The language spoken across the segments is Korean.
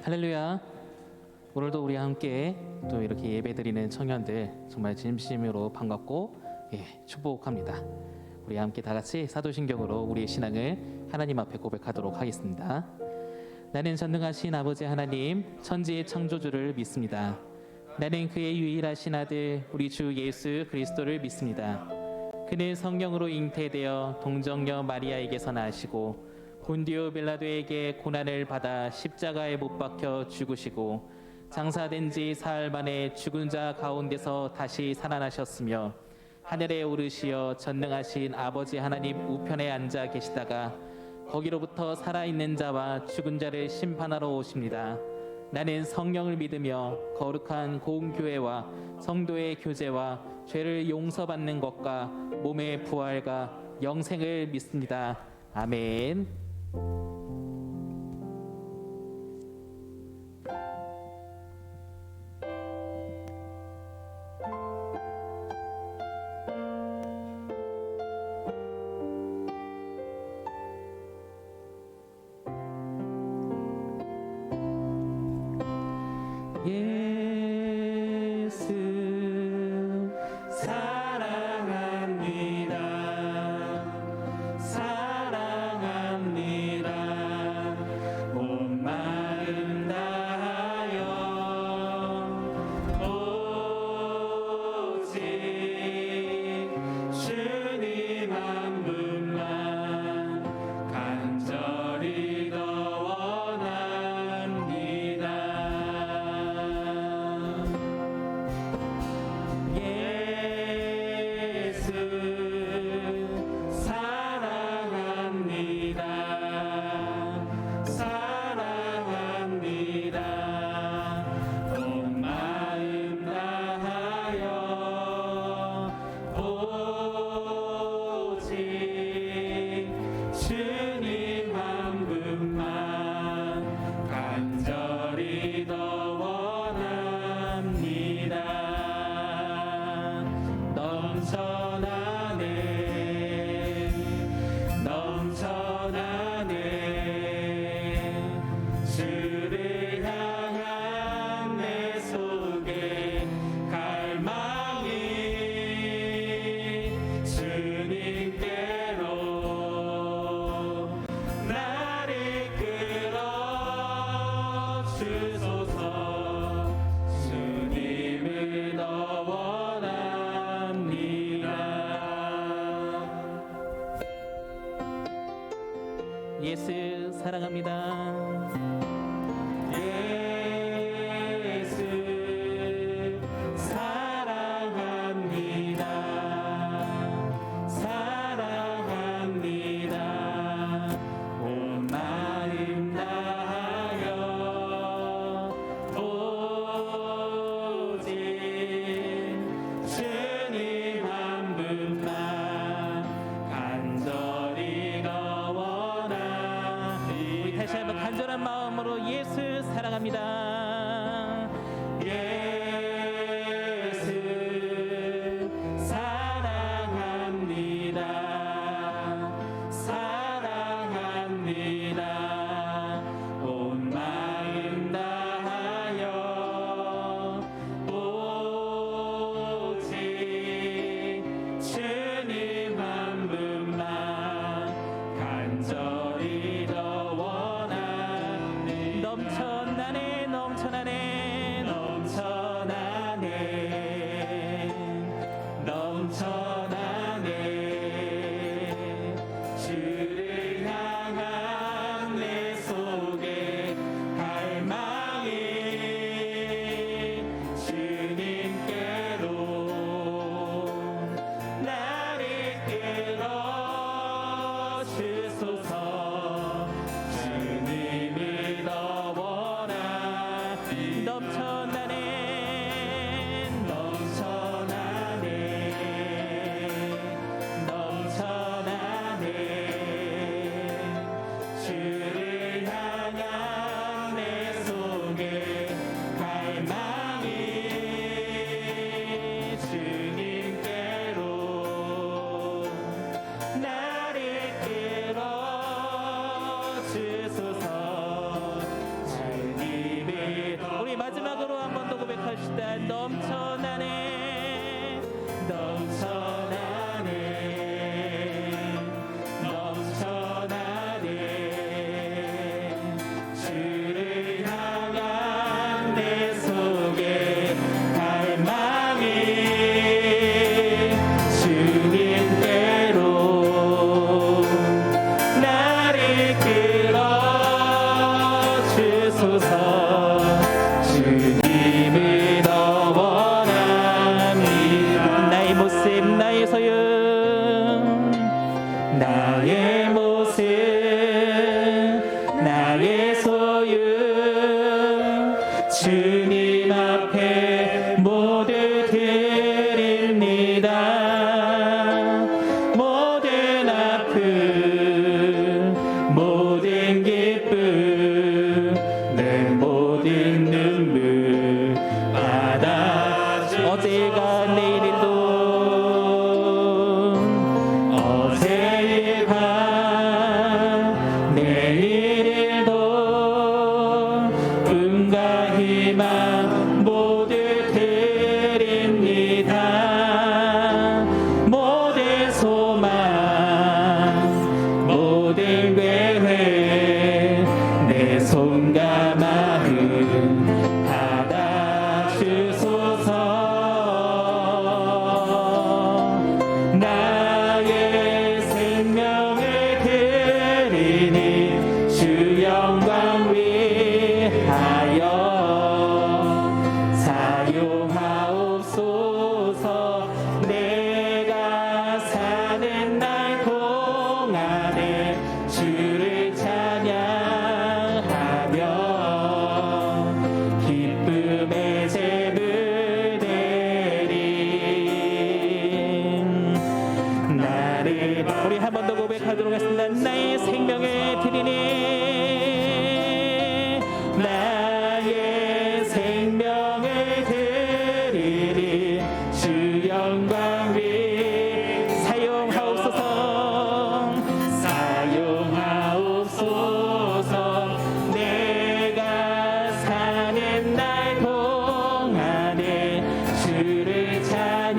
할렐루야. 오늘도 우리 함께 또 이렇게 예배드리는 청년들 정말 진심으로 반갑고 축복합니다. 우리 함께 다 같이 사도신경으로 우리의 신앙을 하나님 앞에 고백하도록 하겠습니다. 나는 전능하신 아버지 하나님, 천지의 창조주를 믿습니다. 나는 그의 유일하신 아들 우리 주 예수 그리스도를 믿습니다. 그는 성령으로 잉태되어 동정녀 마리아에게서 나시고 본디오 빌라도에게 고난을 받아 십자가에 못 박혀 죽으시고 장사된 지 사흘 만에 죽은 자 가운데서 다시 살아나셨으며 하늘에 오르시어 전능하신 아버지 하나님 우편에 앉아 계시다가 거기로부터 살아있는 자와 죽은 자를 심판하러 오십니다. 나는 성령을 믿으며 거룩한 공교회와 성도의 교제와 죄를 용서받는 것과 몸의 부활과 영생을 믿습니다. 아멘. 예수 사랑합니다. 사랑합니다. 온 마음 다하여 오직 주님 한 분만 간절히 더 원합니다. 예수 사랑합니다. 사랑합니다. 온 마음 다하여 오직 주님 한 분만 간절히 더 원합니다. 넘쳐나네 넘쳐나네 주를 향한 내 속에 갈망이 주님께로 나를 끌어 주소서. 주님을 더 원합니다. 예수 사랑합니다. 예수 사랑합니다. 사랑합니다. 온 마음 다하여 오직 주님 한 분만 간절히 더 원하. 우리 다시 한번 간절하게 어제가 내일도 어제의 밤 내일도 꿈과 희망 모두 드립니다. 모든 소망 모든 계획 내 손과 마음 받아주소서. 나의 생명을 드리니 주 영광 위하여 사용하옵소서. 내가 사는 날 동안에 주를 찬양하며 기쁨의 제물 드림. 나를 우리 한 번 더 고백하도록 하겠습니다. 나의 생명을 드리니 나의 생명을 드리니 주 영광 위 사용하옵소서. 사용하옵소서. 내가 사는 날 동안에 주를 찬양하며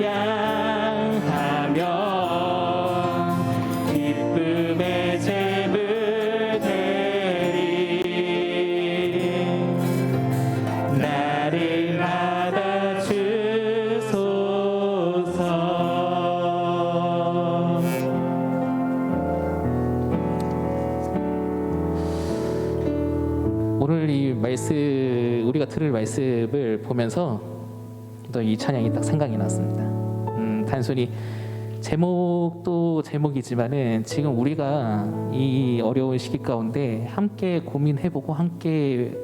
기쁨의 제물 드림. 나를 받아주소서. 오늘 이 말씀 우리가 들을 말씀을 보면서 또 이 찬양이 딱 생각이 났습니다. 단순히 제목도 제목이지만은 지금 우리가 이 어려운 시기 가운데 함께 고민해보고 함께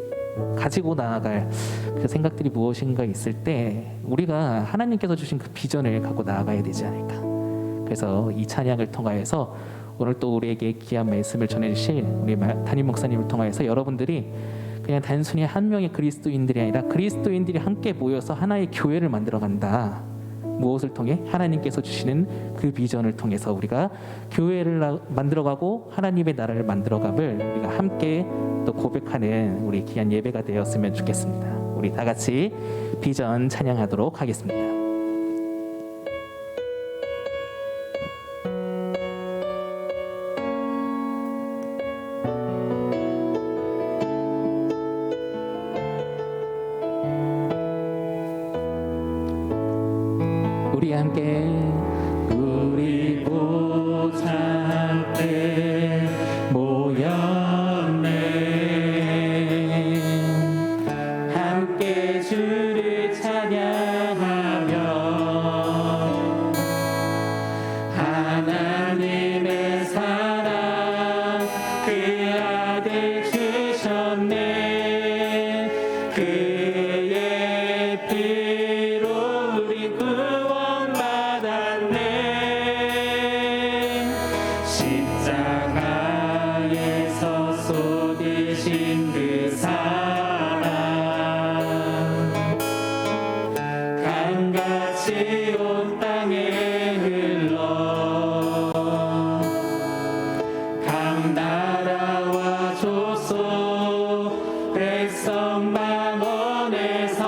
가지고 나아갈 그 생각들이 무엇인가 있을 때 우리가 하나님께서 주신 그 비전을 갖고 나아가야 되지 않을까. 그래서 이 찬양을 통하여서 오늘 또 우리에게 귀한 말씀을 전해주실 우리 담임 목사님을 통하여서 여러분들이 그냥 단순히 한 명의 그리스도인들이 아니라 그리스도인들이 함께 모여서 하나의 교회를 만들어간다. 무엇을 통해? 하나님께서 주시는 그 비전을 통해서 우리가 교회를 만들어가고 하나님의 나라를 만들어감을 우리가 함께 또 고백하는 우리 귀한 예배가 되었으면 좋겠습니다. 우리 다 같이 비전 찬양하도록 하겠습니다. 우리 함께 우리 보좌 앞에 모였네. 함께 주를 찬양하며 하나님의 사랑 그 아들 주셨네. 그의 피로 우리 십자가에서 쏟으신 그 사랑 강같이 온 땅에 흘러 강 나라와 조소 백성 망원에서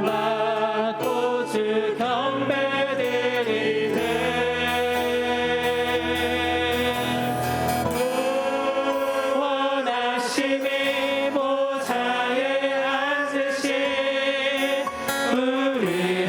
구원받고 주 경배드리네. 구원하심이 보좌에 앉으신 우리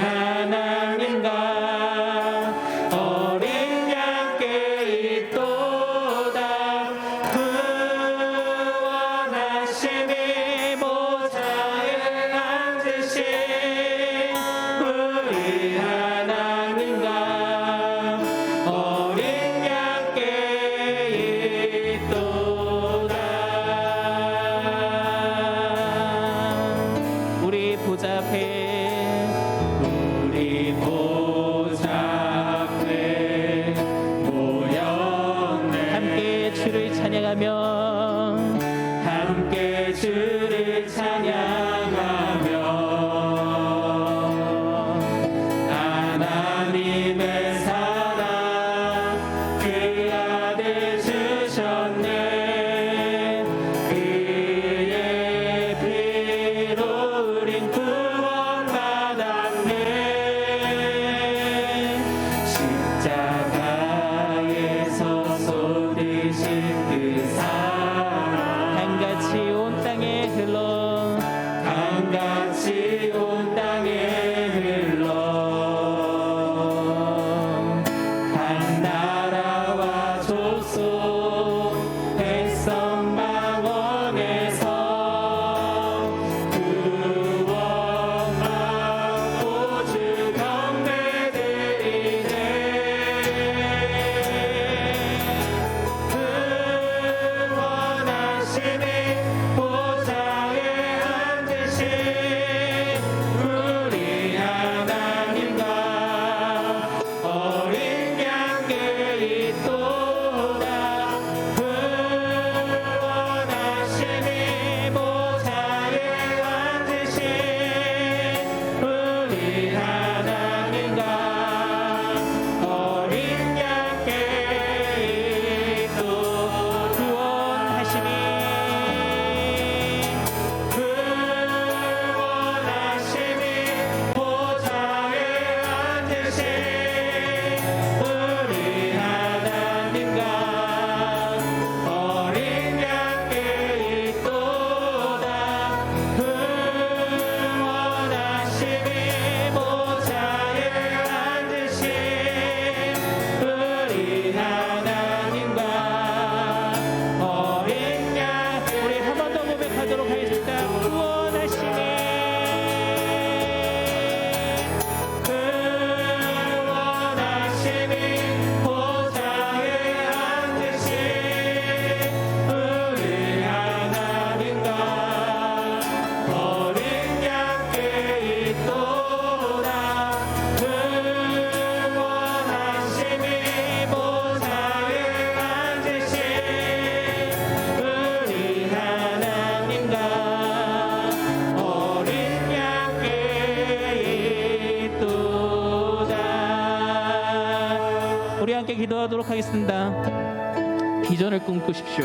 기도하도록 하겠습니다. 비전을 꿈꾸십시오.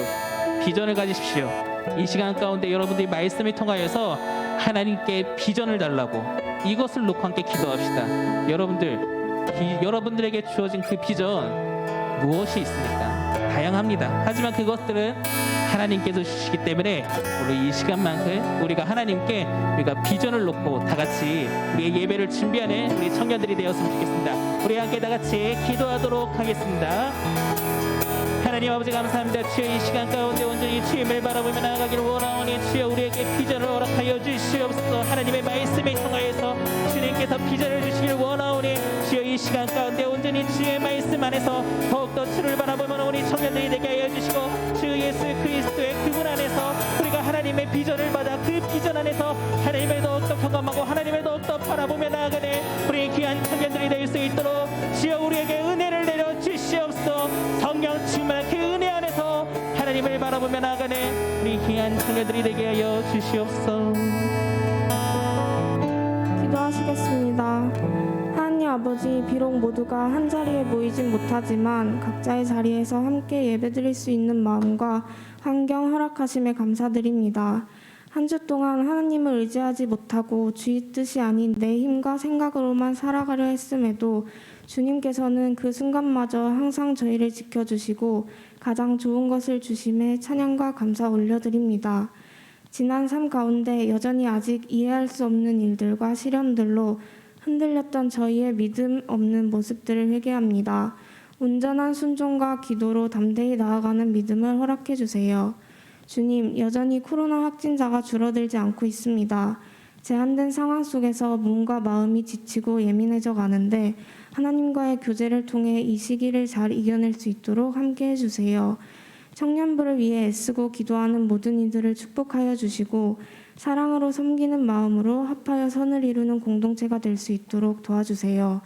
비전을 가지십시오. 이 시간 가운데 여러분들이 말씀을 통하여서 하나님께 비전을 달라고 이것을 놓고 함께 기도합시다. 여러분들에게 주어진 그 비전 무엇이 있습니까? 다양합니다. 하지만 그것들은 하나님께서 주시기 때문에 오늘 이 시간만큼 우리가 하나님께 우리가 비전을 놓고 다 같이 우리의 예배를 준비하는 우리 청년들이 되었으면 좋겠습니다. 우리 함께 다 같이 기도하도록 하겠습니다. 하나님 아버지 감사합니다. 주여 이 시간 가운데 온전히 주님을 바라보며 나아가기를 원하오니 주여 우리에게 비전을 허락하여 주시옵소서. 하나님의 말씀을 통하여서 주님께서 비전을 주시기를 원하오니 주여 이 시간 가운데 온전히 주의 말씀 안에서 더욱더 주를 바라보며 우리 청년들이 되게 하여 주시고 주 예수 그리스도의 그분 안에서 우리가 하나님의 비전을 받아 그 비전 안에서 하나님을 더욱더 경험하고 하나님을 더욱더 바라보며 나아가는 우리 귀한 청년들이 될 수 있도록 주여 우리에게 은혜를 내려 주시옵소서. 성령 충만한 그 은혜 안에서 하나님을 바라보며 나아가는 우리 귀한 청년들이 되게 하여 주시옵소서. 기도하시겠습니다. 하나님 아버지, 비록 모두가 한 자리에 모이진 못하지만 각자의 자리에서 함께 예배드릴 수 있는 마음과 환경 허락하심에 감사드립니다. 한 주 동안 하나님을 의지하지 못하고 주의 뜻이 아닌 내 힘과 생각으로만 살아가려 했음에도 주님께서는 그 순간마저 항상 저희를 지켜주시고 가장 좋은 것을 주심에 찬양과 감사 올려드립니다. 지난 삶 가운데 여전히 아직 이해할 수 없는 일들과 시련들로 흔들렸던 저희의 믿음 없는 모습들을 회개합니다. 온전한 순종과 기도로 담대히 나아가는 믿음을 허락해 주세요. 주님, 여전히 코로나 확진자가 줄어들지 않고 있습니다. 제한된 상황 속에서 몸과 마음이 지치고 예민해져 가는데 하나님과의 교제를 통해 이 시기를 잘 이겨낼 수 있도록 함께 해주세요. 청년부를 위해 애쓰고 기도하는 모든 이들을 축복하여 주시고 사랑으로 섬기는 마음으로 합하여 선을 이루는 공동체가 될 수 있도록 도와주세요.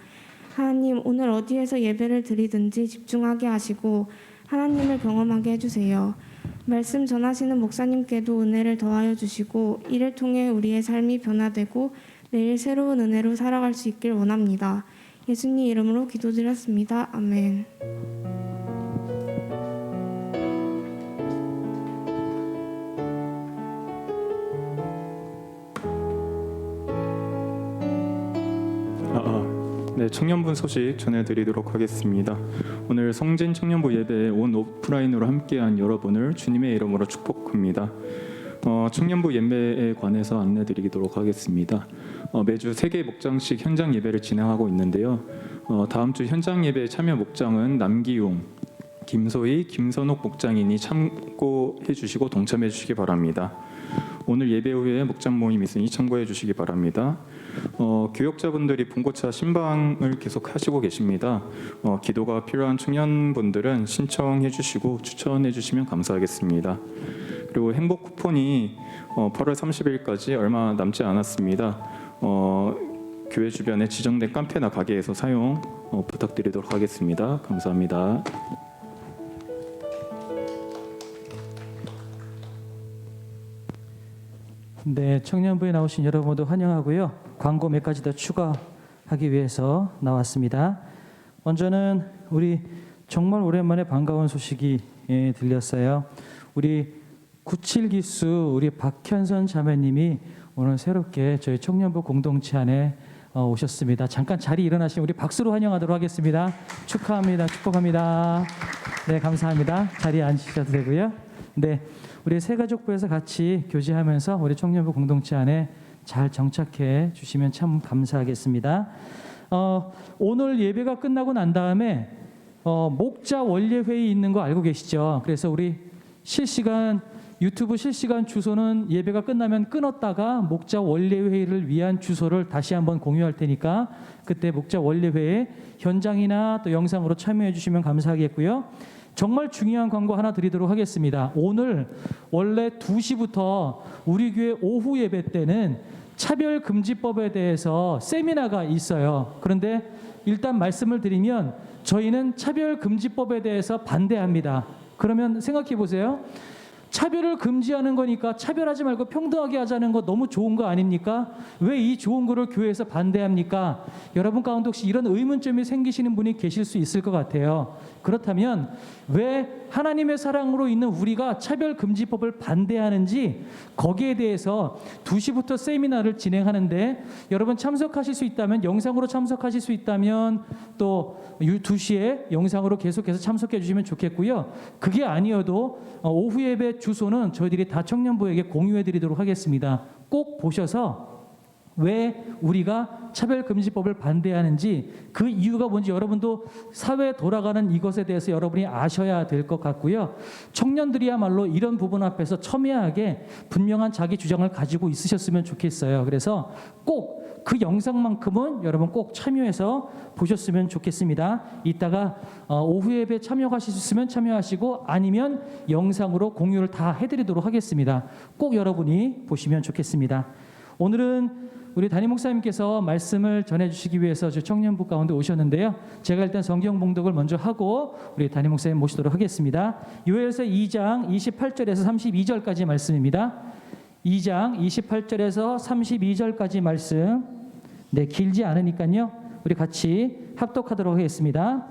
하나님, 오늘 어디에서 예배를 드리든지 집중하게 하시고 하나님을 경험하게 해주세요. 말씀 전하시는 목사님께도 은혜를 더하여 주시고 이를 통해 우리의 삶이 변화되고 매일 새로운 은혜로 살아갈 수 있길 원합니다. 예수님 이름으로 기도드렸습니다. 아멘. 네, 청년부 소식 전해드리도록 하겠습니다. 오늘 성진 청년부 예배에 온 오프라인으로 함께한 여러분을 주님의 이름으로 축복합니다. 청년부 예배에 관해서 안내드리도록 하겠습니다. 매주 3개 목장씩 현장 예배를 진행하고 있는데요. 다음 주 현장 예배 참여 목장은 남기용, 김소희, 김선옥 목장이니 참고해 주시고 동참해 주시기 바랍니다. 오늘 예배 후에 목장 모임 있으니 참고해 주시기 바랍니다. 교역자분들이 봉고차 신방을 계속 하시고 계십니다. 기도가 필요한 청년분들은 신청해 주시고 추천해 주시면 감사하겠습니다. 그리고 행복 쿠폰이 8월 30일까지 얼마 남지 않았습니다. 교회 주변에 지정된 카페나 가게에서 사용 부탁드리도록 하겠습니다. 감사합니다. 네, 청년부에 나오신 여러분 모두 환영하고요. 광고 몇 가지 더 추가하기 위해서 나왔습니다. 먼저는 우리 정말 오랜만에 반가운 소식이 들렸어요. 우리 97기수 우리 박현선 자매님이 오늘 새롭게 저희 청년부 공동체 안에 오셨습니다. 잠깐 자리 일어나시면 우리 박수로 환영하도록 하겠습니다. 축하합니다. 축복합니다. 네, 감사합니다. 자리에 앉으셔도 되고요. 네, 우리 새가족부에서 같이 교제하면서 우리 청년부 공동체 안에 잘 정착해 주시면 참 감사하겠습니다. 오늘 예배가 끝나고 난 다음에 목자 원례 회의 있는 거 알고 계시죠? 그래서 우리 실시간 유튜브 실시간 주소는 예배가 끝나면 끊었다가 목자 원례 회의를 위한 주소를 다시 한번 공유할 테니까 그때 목자 원례 회의 현장이나 또 영상으로 참여해 주시면 감사하겠고요. 정말 중요한 광고 하나 드리도록 하겠습니다. 오늘 원래 2시부터 우리 교회 오후 예배 때는 차별금지법에 대해서 세미나가 있어요. 그런데 일단 말씀을 드리면 저희는 차별금지법에 대해서 반대합니다. 그러면 생각해 보세요. 차별을 금지하는 거니까 차별하지 말고 평등하게 하자는 거 너무 좋은 거 아닙니까? 왜 이 좋은 거를 교회에서 반대합니까? 여러분 가운데 혹시 이런 의문점이 생기시는 분이 계실 수 있을 것 같아요. 그렇다면 왜 하나님의 사랑으로 있는 우리가 차별금지법을 반대하는지 거기에 대해서 2시부터 세미나를 진행하는데 여러분 참석하실 수 있다면 영상으로 참석하실 수 있다면 또 2시에 영상으로 계속해서 참석해 주시면 좋겠고요. 그게 아니어도 오후 예배 주소는 저희들이 다 청년부에게 공유해 드리도록 하겠습니다. 꼭 보셔서 왜 우리가 차별금지법을 반대하는지 그 이유가 뭔지 여러분도 사회에 돌아가는 이것에 대해서 여러분이 아셔야 될 것 같고요. 청년들이야말로 이런 부분 앞에서 첨예하게 분명한 자기 주장을 가지고 있으셨으면 좋겠어요. 그래서 꼭 그 영상만큼은 여러분 꼭 참여해서 보셨으면 좋겠습니다. 이따가 오후 예배 참여하실 수 있으면 참여하시고 아니면 영상으로 공유를 다 해드리도록 하겠습니다. 꼭 여러분이 보시면 좋겠습니다. 오늘은 우리 담임 목사님께서 말씀을 전해주시기 위해서 저 청년부 가운데 오셨는데요. 제가 일단 성경 봉독을 먼저 하고 우리 담임 목사님 모시도록 하겠습니다. 요엘서 2장 28절에서 32절까지 말씀입니다. 2장 28절에서 32절까지 말씀. 네, 길지 않으니까요. 우리 같이 합독하도록 하겠습니다.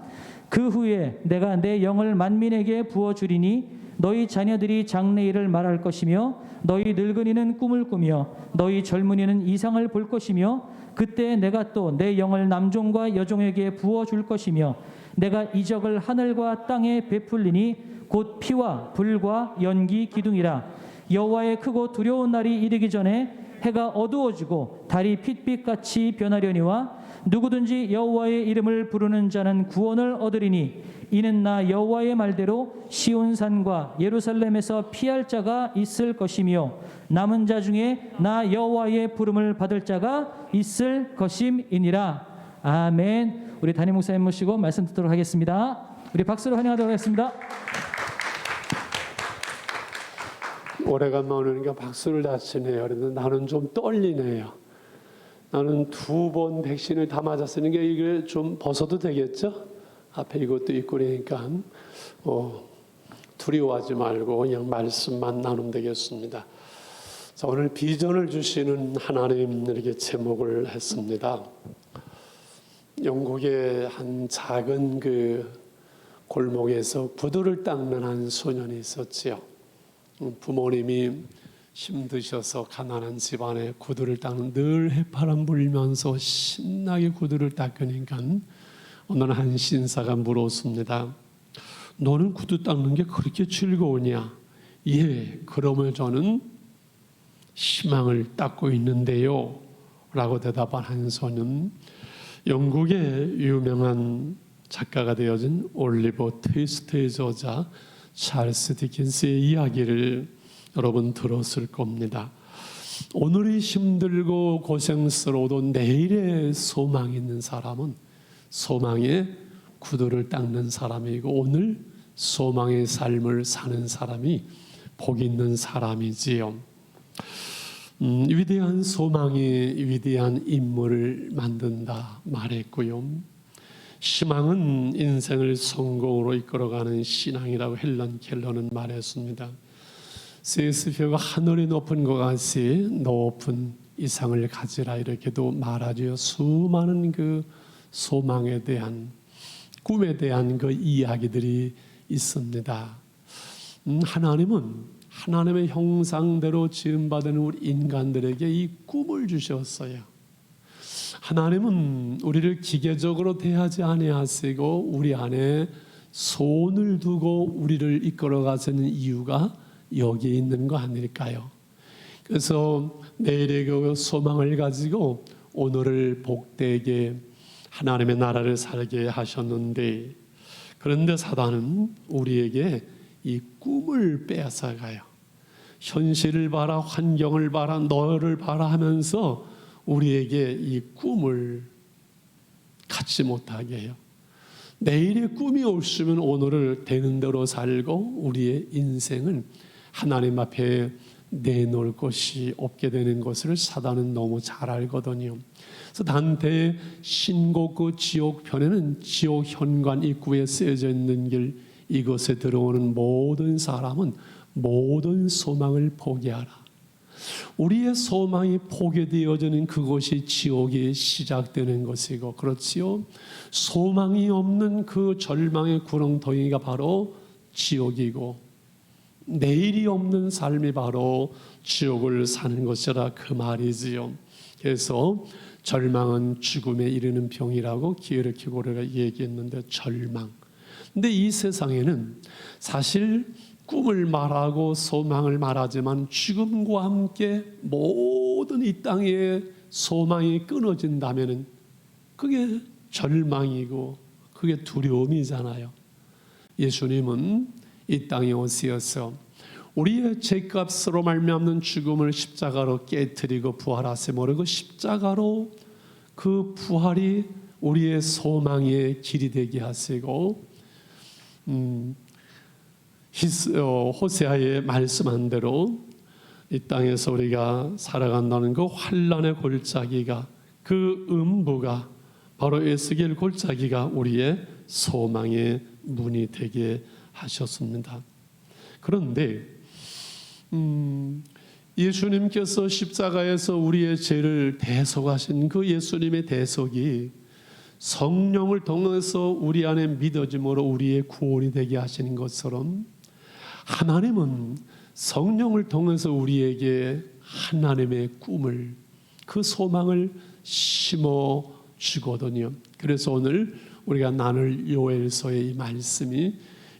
그 후에 내가 내 영을 만민에게 부어주리니 너희 자녀들이 장래일을 말할 것이며 너희 늙은이는 꿈을 꾸며 너희 젊은이는 이상을 볼 것이며 그때 내가 또 내 영을 남종과 여종에게 부어줄 것이며 내가 이적을 하늘과 땅에 베풀리니 곧 피와 불과 연기 기둥이라. 여호와의 크고 두려운 날이 이르기 전에 해가 어두워지고 달이 핏빛같이 변하려니와 누구든지 여호와의 이름을 부르는 자는 구원을 얻으리니 이는 나 여호와의 말대로 시온산과 예루살렘에서 피할 자가 있을 것이며 남은 자 중에 나 여호와의 부름을 받을 자가 있을 것임이니라. 아멘. 우리 담임 목사님 모시고 말씀 듣도록 하겠습니다. 우리 박수로 환영하도록 하겠습니다. 오래간만에 오니까 박수를 다 치네요. 그런데 나는 좀 떨리네요. 나는 2번 백신을 다 맞았으니까 이게 좀 벗어도 되겠죠? 앞에 이것도 있고 그러니까 두려워하지 말고 그냥 말씀만 나누면 되겠습니다. 자, 오늘 비전을 주시는 하나님 이렇게 제목을 했습니다. 영국의 한 작은 그 골목에서 구두를 닦는 한 소년이 있었지요. 부모님이 힘드셔서 가난한 집안에 구두를 닦는 늘 해바람 불면서 신나게 구두를 닦으니까 어느 날 한 신사가 물었습니다. 너는 구두 닦는 게 그렇게 즐거우냐? 예, 그러면 저는 희망을 닦고 있는데요 라고 대답한 한 소년, 영국의 유명한 작가가 되어진 올리버 트위스트의 저자 찰스 디킨스의 이야기를 여러분 들었을 겁니다. 오늘이 힘들고 고생스러워도 내일의 소망이 있는 사람은 소망의 구두를 닦는 사람이고 오늘 소망의 삶을 사는 사람이 복 있는 사람이지요. 위대한 소망이 위대한 인물을 만든다 말했고요. 희망은 인생을 성공으로 이끌어가는 신앙이라고 헬런 켈러는 말했습니다. 세스표가 하늘이 높은 것 같이 높은 이상을 가지라 이렇게도 말하죠. 수많은 그 소망에 대한 꿈에 대한 그 이야기들이 있습니다. 하나님은 하나님의 형상대로 지음받은 우리 인간들에게 이 꿈을 주셨어요. 하나님은 우리를 기계적으로 대하지 아니하시고 우리 안에 손을 두고 우리를 이끌어가시는 이유가 여기에 있는 거 아닐까요? 그래서 내일의 그 소망을 가지고 오늘을 복되게 하나님의 나라를 살게 하셨는데, 그런데 사단은 우리에게 이 꿈을 빼앗아가요. 현실을 봐라, 환경을 봐라, 너를 봐라 하면서 우리에게 이 꿈을 갖지 못하게 해요. 내일의 꿈이 없으면 오늘을 되는 대로 살고 우리의 인생은 하나님 앞에 내놓을 것이 없게 되는 것을 사단은 너무 잘 알거든요. 그래서 단테의 신곡 그 지옥 편에는 지옥 현관 입구에 쓰여져 있는 길, 이곳에 들어오는 모든 사람은 모든 소망을 포기하라. 우리의 소망이 포기되어지는 그곳이 지옥이 시작되는 것이고, 그렇지요. 소망이 없는 그 절망의 구렁텅이가 바로 지옥이고, 내일이 없는 삶이 바로 지옥을 사는 것이라 그 말이지요. 그래서 절망은 죽음에 이르는 병이라고 기에르케 고르가 얘기했는데, 절망. 근데 이 세상에는 사실 꿈을 말하고 소망을 말하지만 죽음과 함께 모든 이 땅의 소망이 끊어진다면 그게 절망이고 그게 두려움이잖아요. 예수님은 이 땅에 오시어서 우리의 죄값으로 말미암는 죽음을 십자가로 깨뜨리고 부활하심으로 그 십자가로 그 부활이 우리의 소망의 길이 되게 하시고, 호세아의 말씀한 대로 이 땅에서 우리가 살아간다는 그 환난의 골짜기가, 그 음부가 바로 에스겔 골짜기가 우리의 소망의 문이 되게 하셨습니다. 그런데 예수님께서 십자가에서 우리의 죄를 대속하신 그 예수님의 대속이 성령을 통해서 우리 안에 믿어짐으로 우리의 구원이 되게 하시는 것처럼, 하나님은 성령을 통해서 우리에게 하나님의 꿈을, 그 소망을 심어 주거든요. 그래서 오늘 우리가 나눌 요엘서의 이 말씀이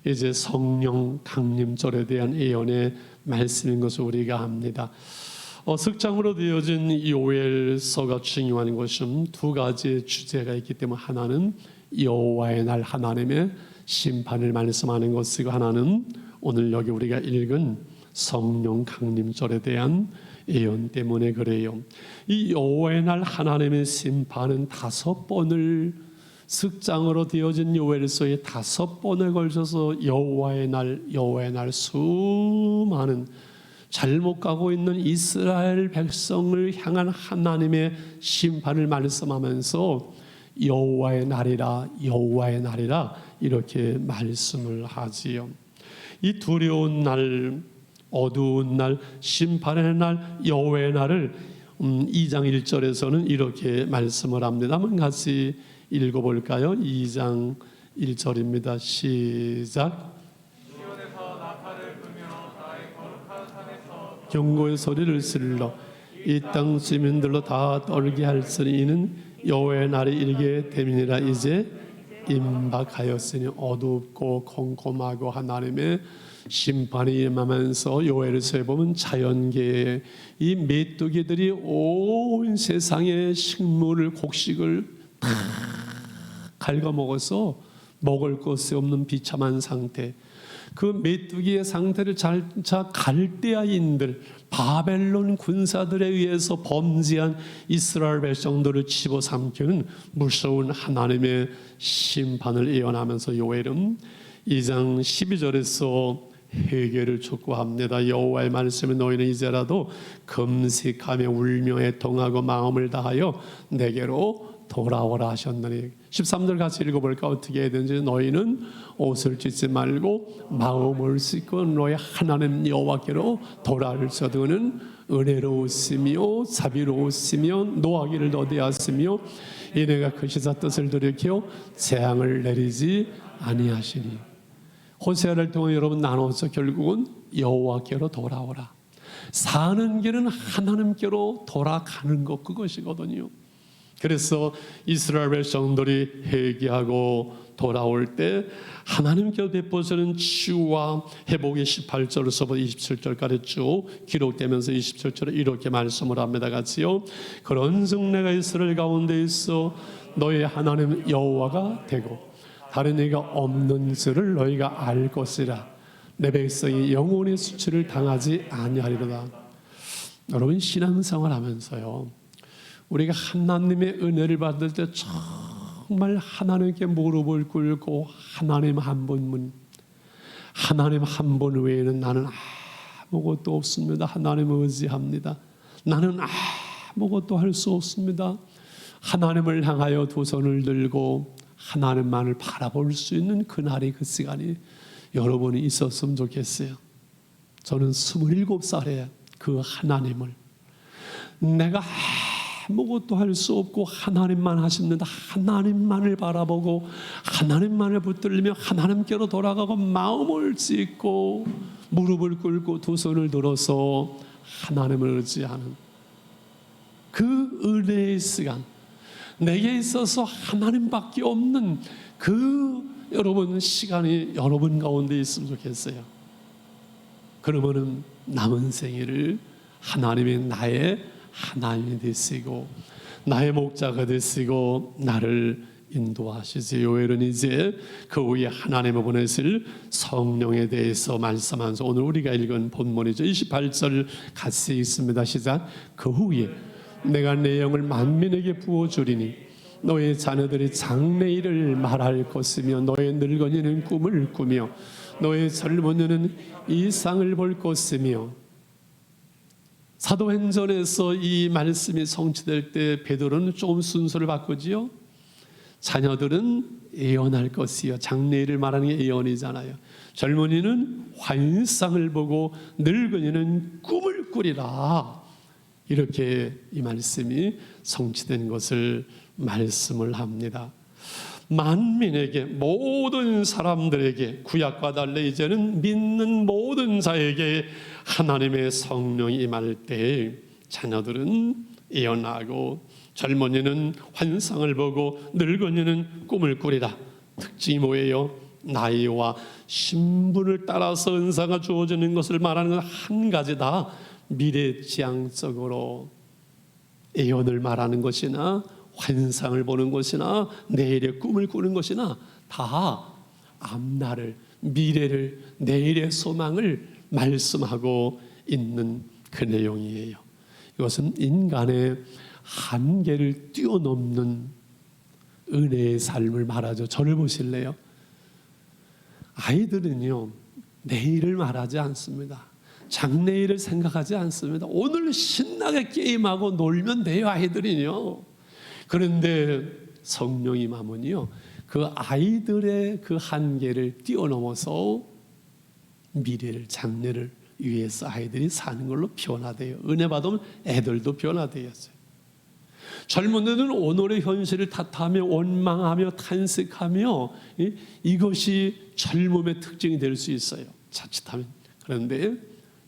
이제 성령 강림절에 대한 예언의 말씀인 것을 우리가 압니다. 석장으로 되어진 요엘서가 중요한 것은 두 가지 주제가 있기 때문에, 하나는 여호와의 날 하나님의 심판을 말씀하는 것이고, 하나는 오늘 여기 우리가 읽은 성령 강림절에 대한 예언 때문에 그래요. 이 여호와의 날 하나님의 심판은 5번을, 석장으로 되어진 요엘서에 5번에 걸쳐서 여호와의 날 수많은 잘못 가고 있는 이스라엘 백성을 향한 하나님의 심판을 말씀하면서 여호와의 날이라 이렇게 말씀을 하지요. 이 두려운 날, 어두운 날, 심판의 날, 여호와의 날을 2장 1절에서는 이렇게 말씀을 합니다. 한번 같이 읽어볼까요? 2장 1절입니다. 시작. 경고의 소리를 질러 이 땅 시민들로 다 떨게 할지니 이는 여호와의 날이 이르게 됨이니라. 이제 임박하였으니 어둡고 컴컴하고 하나님의 심판이 임하면서 요엘서에 보면 자연계의 이 메뚜기들이 온 세상의 식물을, 곡식을 다 갉아먹어서 먹을 것이 없는 비참한 상태, 그 메뚜기의 상태를 자 갈대아인들, 바벨론 군사들에 의해서 범죄한 이스라엘 백성들을 집어삼키는 무서운 하나님의 심판을 예언하면서 요엘은 2장 12절에서 회개를 촉구합니다. 여호와의 말씀에 너희는 이제라도 금식하며 울며 애통하고 마음을 다하여 내게로 돌아오라 하셨느니. 13절 같이 읽어볼까? 어떻게 해야 되는지. 너희는 옷을 찢지 말고 마음을 씻고 너희 하나님 여호와께로 돌아올지어다. 그는 은혜로우시며 자비로우시며 노하기를 더디하시며 이내가 크시사 뜻을 돌이켜 재앙을 내리지 아니하시니. 호세아를 통해 여러분 나눠서 결국은 여호와께로 돌아오라. 사는 길은 하나님께로 돌아가는 것, 그것이거든요. 그래서 이스라엘 백성들이 회개하고 돌아올 때 하나님께서 베푸시는 치유와 회복의 18절에서부터 27절까지 쭉 기록되면서 27절에 이렇게 말씀을 합니다. 같이요. 그런즉 내가 이스라엘 가운데 있어 너희 하나님 여호와가 되고 다른 이가 없는 줄을 너희가 알 것이라. 내 백성이 영원히 수치를 당하지 아니하리로다. 여러분, 신앙생활 하면서요, 우리가 하나님의 은혜를 받을 때 정말 하나님께 무릎을 꿇고 하나님 한 분 외에는 나는 아무것도 없습니다. 하나님을 의지합니다. 나는 아무것도 할 수 없습니다. 하나님을 향하여 두 손을 들고 하나님만을 바라볼 수 있는 그날이, 그 시간이 여러분이 있었으면 좋겠어요. 저는 27살에 그 하나님을 내가 아무것도 할 수 없고 하나님만 하십니다. 하나님만을 바라보고 하나님만을 붙들리며 하나님께로 돌아가고 마음을 찢고 무릎을 꿇고 두 손을 들어서 하나님을 의지하는 그 은혜의 시간, 내게 있어서 하나님밖에 없는 그 여러분 시간이 여러분 가운데 있으면 좋겠어요. 그러면은 남은 생애를 하나님의 나의 하나님이 되시고 나의 목자가 되시고 나를 인도하시지. 요엘은 이제 그 후에 하나님을 보내실 성령에 대해서 말씀하면서 오늘 우리가 읽은 본문이죠. 28절 같이 읽습니다. 시작. 그 후에 내가 내 영을 만민에게 부어주리니 너의 자녀들이 장래일을 말할 것이며 너의 늙은이는 꿈을 꾸며 너의 젊은이는 이상을 볼 것이며. 사도행전에서 이 말씀이 성취될 때 베드로는 조금 순서를 바꾸지요. 자녀들은 예언할 것이요, 장래일을 말하는 게 예언이잖아요. 젊은이는 환상을 보고 늙은이는 꿈을 꾸리라. 이렇게 이 말씀이 성취된 것을 말씀을 합니다. 만민에게, 모든 사람들에게, 구약과 달리 이제는 믿는 모든 자에게 하나님의 성령이 임할 때 자녀들은 예언하고 젊은이는 환상을 보고 늙은이는 꿈을 꾸리라. 특징이 뭐예요? 나이와 신분을 따라서 은사가 주어지는 것을 말하는 건 한 가지다. 미래지향적으로 예언을 말하는 것이나 환상을 보는 것이나 내일의 꿈을 꾸는 것이나 다 앞날을, 미래를, 내일의 소망을 말씀하고 있는 그 내용이에요. 이것은 인간의 한계를 뛰어넘는 은혜의 삶을 말하죠. 저를 보실래요? 아이들은요, 내일을 말하지 않습니다. 장래일을 생각하지 않습니다. 오늘 신나게 게임하고 놀면 돼요, 아이들은요. 그런데 성령이 임하면요, 그 아이들의 그 한계를 뛰어넘어서 미래를, 장래를 위해서 아이들이 사는 걸로 변화돼요. 은혜 받으면 애들도 변화되었어요. 젊은이들은 오늘의 현실을 탓하며 원망하며 탄식하며 이것이 젊음의 특징이 될 수 있어요, 자칫하면. 그런데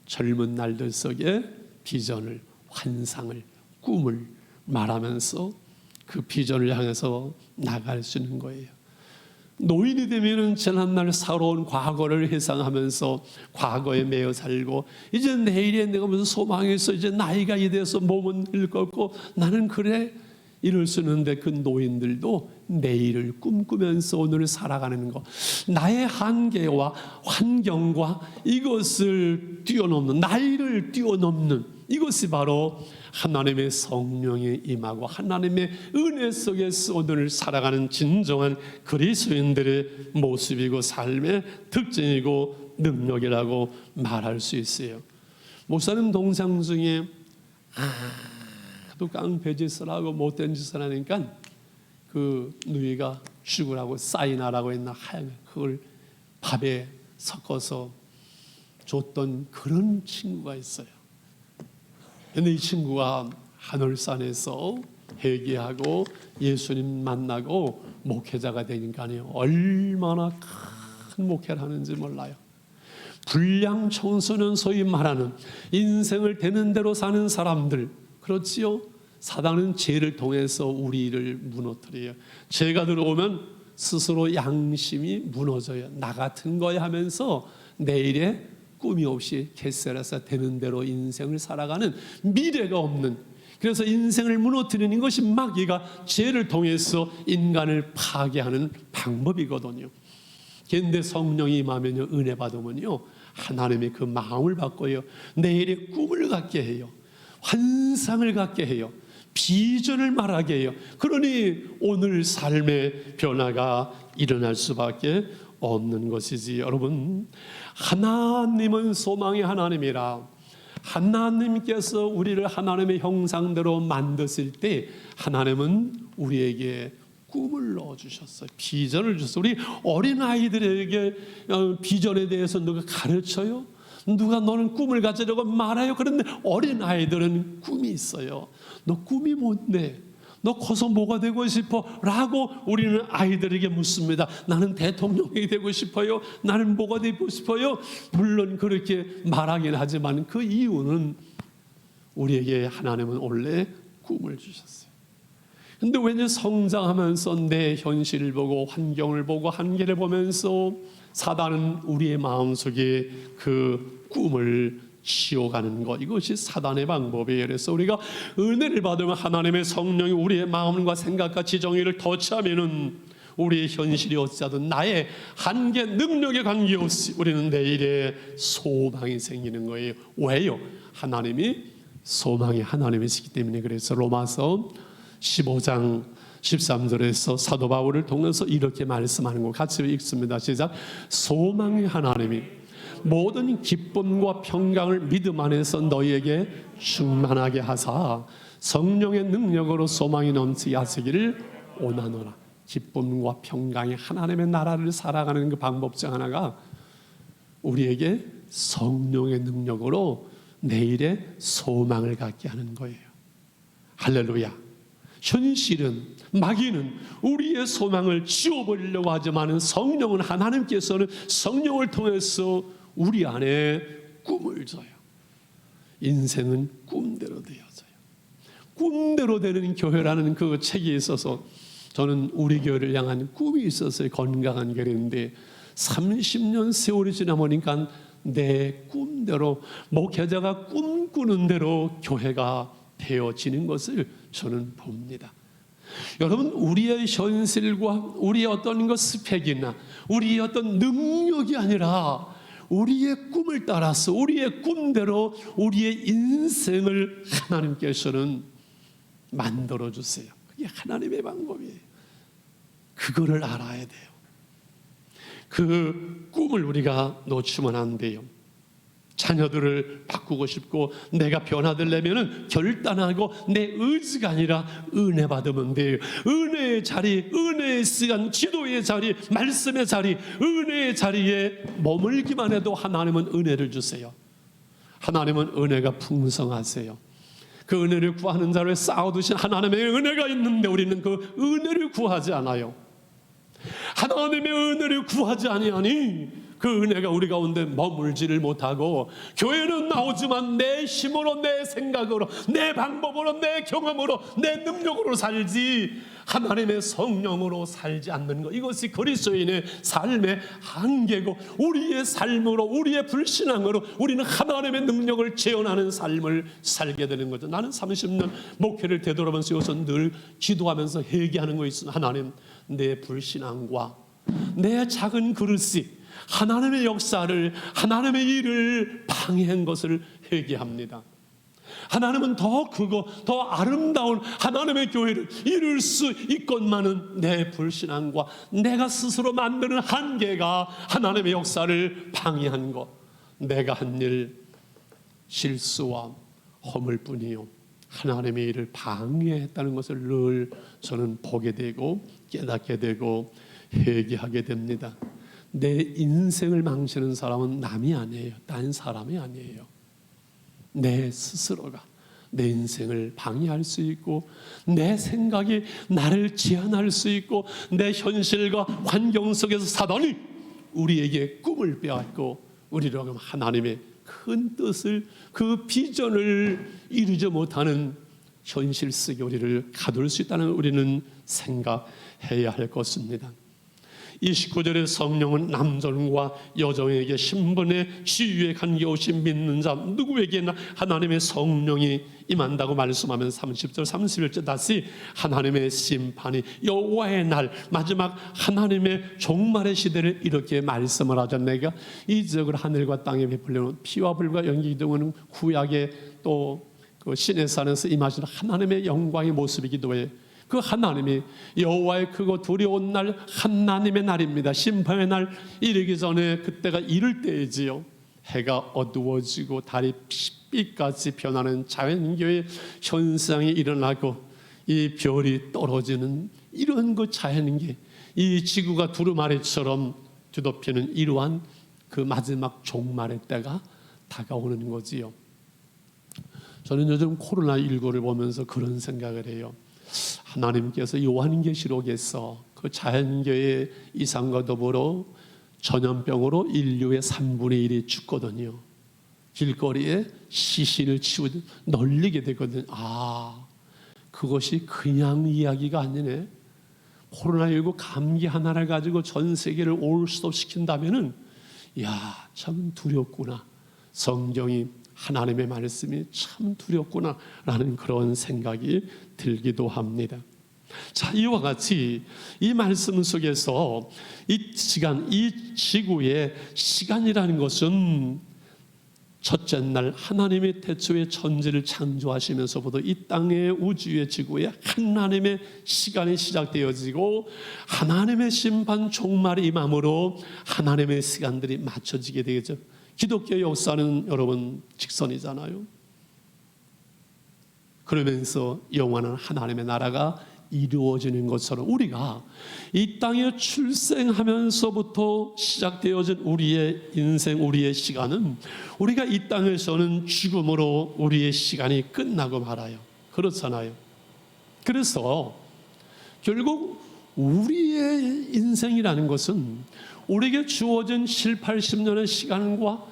젊은 날들 속에 비전을, 환상을, 꿈을 말하면서 그 비전을 향해서 나갈 수 있는 거예요. 노인이 되면은 지난날 살아온 과거를 회상하면서 과거에 매여 살고, 이제 내일에 내가 무슨 소망이 있어, 이제 나이가 이래서 몸은 늙었고 나는 그래, 이럴 수 있는데 그 노인들도 내일을 꿈꾸면서 오늘을 살아가는 것, 나의 한계와 환경과 이것을 뛰어넘는, 나이를 뛰어넘는 이것이 바로 하나님의 성령이 임하고 하나님의 은혜 속에서 오늘을 살아가는 진정한 그리스도인들의 모습이고 삶의 특징이고 능력이라고 말할 수 있어요. 목사님 동생 중에 또 깡패짓을 하고 못된 짓을 하니까 그 누이가 죽으라고 사인하라고 했나 하얀 그걸 밥에 섞어서 줬던 그런 친구가 있어요. 근데 이 친구가 하늘산에서 회개하고 예수님 만나고 목회자가 되니까요, 얼마나 큰 목회를 하는지 몰라요. 불량 청소년, 소위 말하는 인생을 되는 대로 사는 사람들, 그렇지요? 사단은 죄를 통해서 우리를 무너뜨려요. 죄가 들어오면 스스로 양심이 무너져요. 나 같은 거야 하면서 내일에 꿈이 없이 개셀에서 되는 대로 인생을 살아가는 미래가 없는, 그래서 인생을 무너뜨리는 것이 마귀가 죄를 통해서 인간을 파괴하는 방법이거든요. 그런데 성령이 임하면요, 은혜 받으면요, 하나님의 그 마음을 바꿔요. 내일의 꿈을 갖게 해요. 환상을 갖게 해요. 비전을 말하게 해요. 그러니 오늘 삶의 변화가 일어날 수밖에 없는 것이지. 여러분, 하나님은 소망의 하나님이라. 하나님께서 우리를 하나님의 형상대로 만드실 때 하나님은 우리에게 꿈을 넣어주셨어요. 비전을 주셨어요. 우리 어린아이들에게 비전에 대해서 누가 가르쳐요? 누가 너는 꿈을 가지려고 말아요. 그런데 어린 아이들은 꿈이 있어요. 너 꿈이 뭔데? 너 커서 뭐가 되고 싶어? 라고 우리는 아이들에게 묻습니다. 나는 대통령이 되고 싶어요. 나는 뭐가 되고 싶어요? 물론 그렇게 말하긴 하지만 그 이유는 우리에게 하나님은 원래 꿈을 주셨어요. 근데 왠지 성장하면서 내 현실을 보고 환경을 보고 한계를 보면서 사단은 우리의 마음속에 그 꿈을 지어가는 것, 이것이 사단의 방법이에요. 그래서 우리가 은혜를 받으면 하나님의 성령이 우리의 마음과 생각과 지정의를 터치하면은 우리의 현실이 어찌하든 나의 한계 능력에 관계없이 우리는 내일의 소망이 생기는 거예요. 왜요? 하나님이 소망이 하나님이시기 때문에. 그래서 로마서 15장 13절에서 사도 바울을 통해서 이렇게 말씀하는 거 같이 읽습니다. 시작. 소망의 하나님이 모든 기쁨과 평강을 믿음 안에서 너희에게 충만하게 하사 성령의 능력으로 소망이 넘치게 하시기를 원하노라. 기쁨과 평강이 하나님의 나라를 살아가는 그 방법 중 하나가 우리에게 성령의 능력으로 내일의 소망을 갖게 하는 거예요. 할렐루야. 현실은, 마귀는 우리의 소망을 지워버리려고 하지만 성령은, 하나님께서는 성령을 통해서 우리 안에 꿈을 줘요. 인생은 꿈대로 되어져요. 꿈대로 되는 교회라는 그 책이 있어서 저는 우리 교회를 향한 꿈이 있었어요. 건강한 교회인데 30년 세월이 지나보니까 내 꿈대로, 목회자가 꿈꾸는 대로 교회가 되어지는 것을 저는 봅니다. 여러분, 우리의 현실과 우리의 어떤 스펙이나 우리의 어떤 능력이 아니라 우리의 꿈을 따라서 우리의 꿈대로 우리의 인생을 하나님께서는 만들어 주세요. 그게 하나님의 방법이에요. 그거를 알아야 돼요. 그 꿈을 우리가 놓치면 안 돼요. 자녀들을 바꾸고 싶고 내가 변화되려면 결단하고 내 의지가 아니라 은혜 받으면 돼요. 은혜의 자리, 은혜의 시간, 기도의 자리, 말씀의 자리, 은혜의 자리에 머물기만 해도 하나님은 은혜를 주세요. 하나님은 은혜가 풍성하세요. 그 은혜를 구하는 자를 쌓아두신 하나님의 은혜가 있는데 우리는 그 은혜를 구하지 않아요. 하나님의 은혜를 구하지 아니하니 그 은혜가 우리 가운데 머물지를 못하고 교회는 나오지만 내 힘으로, 내 생각으로, 내 방법으로, 내 경험으로, 내 능력으로 살지 하나님의 성령으로 살지 않는 것, 이것이 그리스도인의 삶의 한계고 우리의 삶으로, 우리의 불신앙으로 우리는 하나님의 능력을 재현하는 삶을 살게 되는 거죠. 나는 30년 목회를 되돌아보면서 이것은 늘 기도하면서 회개하는 거 있습니다. 하나님, 내 불신앙과 내 작은 그릇이 하나님의 역사를, 하나님의 일을 방해한 것을 회개합니다. 하나님은 더 크고 더 아름다운 하나님의 교회를 이룰 수 있건만은 내 불신앙과 내가 스스로 만드는 한계가 하나님의 역사를 방해한 것, 내가 한 일 실수와 허물뿐이요 하나님의 일을 방해했다는 것을 늘 저는 보게 되고 깨닫게 되고 회개하게 됩니다. 내 인생을 망치는 사람은 남이 아니에요. 딴 사람이 아니에요. 내 스스로가 내 인생을 방해할 수 있고 내 생각이 나를 제한할 수 있고 내 현실과 환경 속에서 사단이 우리에게 꿈을 빼앗고 우리로 하나님의 큰 뜻을, 그 비전을 이루지 못하는 현실 속에 우리를 가둘 수 있다는 우리는 생각해야 할 것입니다. 29절의 성령은 남종과 여종에게 신분의 지위에 관계없이 믿는 자 누구에게나 하나님의 성령이 임한다고 말씀하면 30절 31절 다시 하나님의 심판이 여호와의 날, 마지막 하나님의 종말의 시대를 이렇게 말씀을 하죠. 내가 이적을 하늘과 땅에 베풀려는 피와 불과 연기 등은 구약의 또 그 신의 산에서 임하시는 하나님의 영광의 모습이기도 해요. 그 하나님이 여호와의 크고 두려운 날, 하나님의 날입니다. 심판의 날 이르기 전에 그때가 이를 때이지요. 해가 어두워지고 달이 핏빛같이 변하는 자연계의 현상이 일어나고 이 별이 떨어지는 이런 그 자연계, 이 지구가 두루마리처럼 뒤덮이는 이러한 그 마지막 종말의 때가 다가오는 거지요. 저는 요즘 코로나19를 보면서 그런 생각을 해요. 하나님께서 요한계시록에서 그 자연계의 이상과 더불어 전염병으로 인류의 3분의 1이 죽거든요. 길거리에 시신을 치우듯 널리게 되거든요. 아, 그것이 그냥 이야기가 아니네. 코로나19 감기 하나를 가지고 전 세계를 올스톱시킨다면은, 야, 참 두렵구나. 성경이, 하나님의 말씀이 참 두렵구나라는 그런 생각이 들기도 합니다. 자, 이와 같이 이 말씀 속에서 이 시간, 이 지구의 시간이라는 것은 첫째 날 하나님의 태초의 천지를 창조하시면서부터 이 땅의 우주의 지구에 하나님의 시간이 시작되어지고 하나님의 심판 종말이 임함으로 하나님의 시간들이 맞춰지게 되겠죠. 기독교의 역사는 여러분 직선이잖아요. 그러면서 영원한 하나님의 나라가 이루어지는 것처럼 우리가 이 땅에 출생하면서부터 시작되어진 우리의 인생, 우리의 시간은 우리가 이 땅에서는 죽음으로 우리의 시간이 끝나고 말아요. 그렇잖아요. 그래서 결국 우리의 인생이라는 것은 우리에게 주어진 7, 80년의 시간과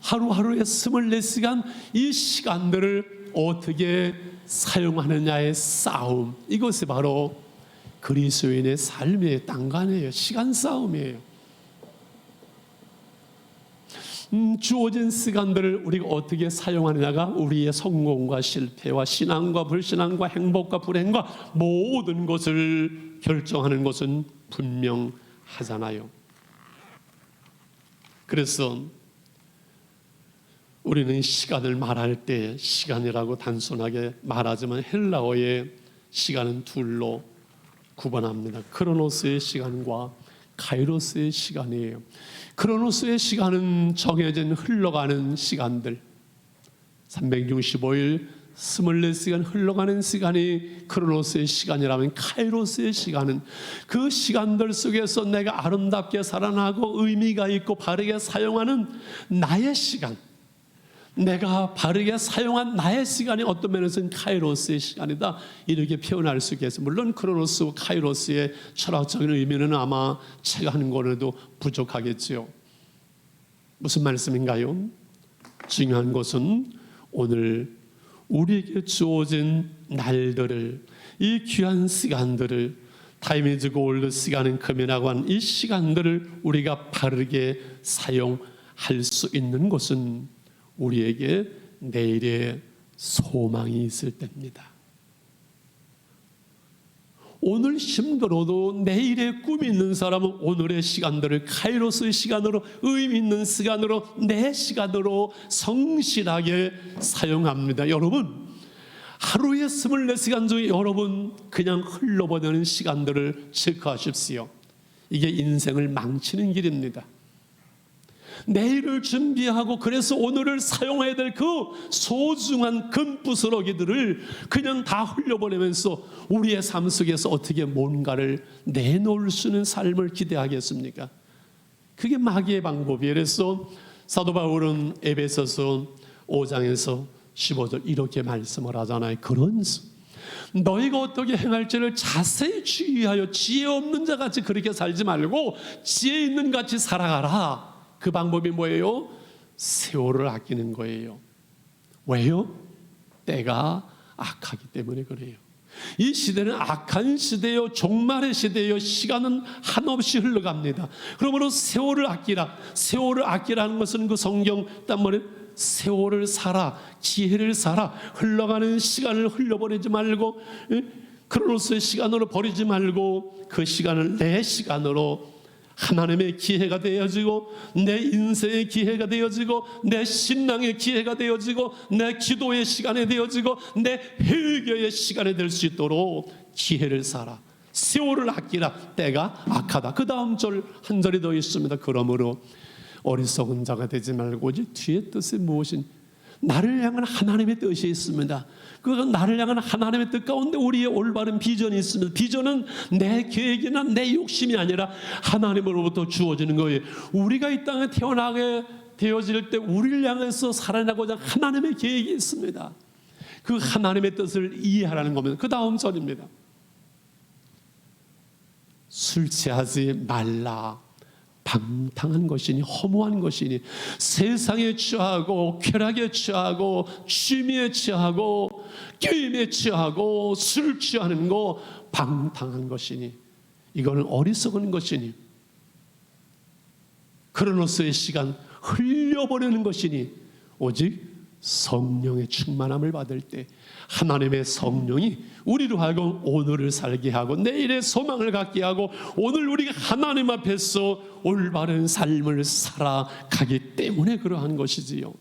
하루하루의 24시간, 이 시간들을 어떻게 사용하느냐의 싸움, 이것이 바로 그리스도인의 삶의 난관이에요. 시간 싸움이에요. 주어진 시간들을 우리가 어떻게 사용하느냐가 우리의 성공과 실패와 신앙과 불신앙과 행복과 불행과 모든 것을 결정하는 것은 분명하잖아요. 그래서 우리는 시간을 말할 때 시간이라고 단순하게 말하지만 헬라어의 시간은 둘로 구분합니다. 크로노스의 시간과 카이로스의 시간이에요. 크로노스의 시간은 정해진 흘러가는 시간들, 365일 24시간 흘러가는 시간이 크로노스의 시간이라면, 카이로스의 시간은 그 시간들 속에서 내가 아름답게 살아나고 의미가 있고 바르게 사용하는 나의 시간, 내가 바르게 사용한 나의 시간이 어떤 면에서는 카이로스의 시간이다, 이렇게 표현할 수 있겠어요. 물론 크로노스와 카이로스의 철학적인 의미는 아마 책 한 권에도 부족하겠지요. 무슨 말씀인가요? 중요한 것은 오늘 우리에게 주어진 날들을, 이 귀한 시간들을, 타임 이즈 골드 시간은 금이라고 하는 이 시간들을 우리가 바르게 사용할 수 있는 것은 우리에게 내일의 소망이 있을 때입니다. 오늘 힘들어도 내일의 꿈이 있는 사람은 오늘의 시간들을 카이로스의 시간으로, 의미 있는 시간으로, 내 시간으로 성실하게 사용합니다. 여러분, 하루에 24시간 중에 여러분 그냥 흘러보내는 시간들을 체크하십시오. 이게 인생을 망치는 길입니다. 내일을 준비하고 그래서 오늘을 사용해야 될 그 소중한 금부스러기들을 그냥 다 흘려보내면서 우리의 삶 속에서 어떻게 뭔가를 내놓을 수 있는 삶을 기대하겠습니까? 그게 마귀의 방법이에요. 그래서 사도 바울은 에베소서 5장에서 15절 이렇게 말씀을 하잖아요. 그런 너희가 어떻게 행할지를 자세히 주의하여 지혜 없는 자같이 그렇게 살지 말고 지혜 있는 같이 살아가라. 그 방법이 뭐예요? 세월을 아끼는 거예요. 왜요? 때가 악하기 때문에 그래요. 이 시대는 악한 시대요, 종말의 시대요. 시간은 한없이 흘러갑니다. 그러므로 세월을 아끼라. 세월을 아끼라는 것은 그 성경 딴 말에 세월을 살아, 지혜를 살아. 흘러가는 시간을 흘려버리지 말고, 크로노스의 시간으로 버리지 말고 그 시간을 내 시간으로 하나님의 기회가 되어지고, 내 인생의 기회가 되어지고, 내 신앙의 기회가 되어지고, 내 기도의 시간이 되어지고, 내 회개의 시간이 될 수 있도록 기회를 살아. 세월을 아끼라. 때가 악하다. 그 다음 절 한 절이 더 있습니다. 그러므로 어리석은 자가 되지 말고 이제 뒤에 뜻이 무엇인, 나를 향한 하나님의 뜻이 있습니다. 그건 나를 향한 하나님의 뜻 가운데 우리의 올바른 비전이 있습니다. 비전은 내 계획이나 내 욕심이 아니라 하나님으로부터 주어지는 거예요. 우리가 이 땅에 태어나게 되어질 때 우리를 향해서 살아나고자 하나님의 계획이 있습니다. 그 하나님의 뜻을 이해하라는 겁니다. 그 다음 절입니다. 술 취하지 말라. 방탕한 것이니 허무한 것이니 세상에 취하고 쾌락에 취하고 취미에 취하고 게임에 취하고 술 취하는 거 방탕한 것이니 이거는 어리석은 것이니 크로노스의 시간 흘려보내는 것이니 오직 성령의 충만함을 받을 때 하나님의 성령이 우리로 하여금 오늘을 살게 하고 내일의 소망을 갖게 하고 오늘 우리가 하나님 앞에서 올바른 삶을 살아가기 때문에 그러한 것이지요.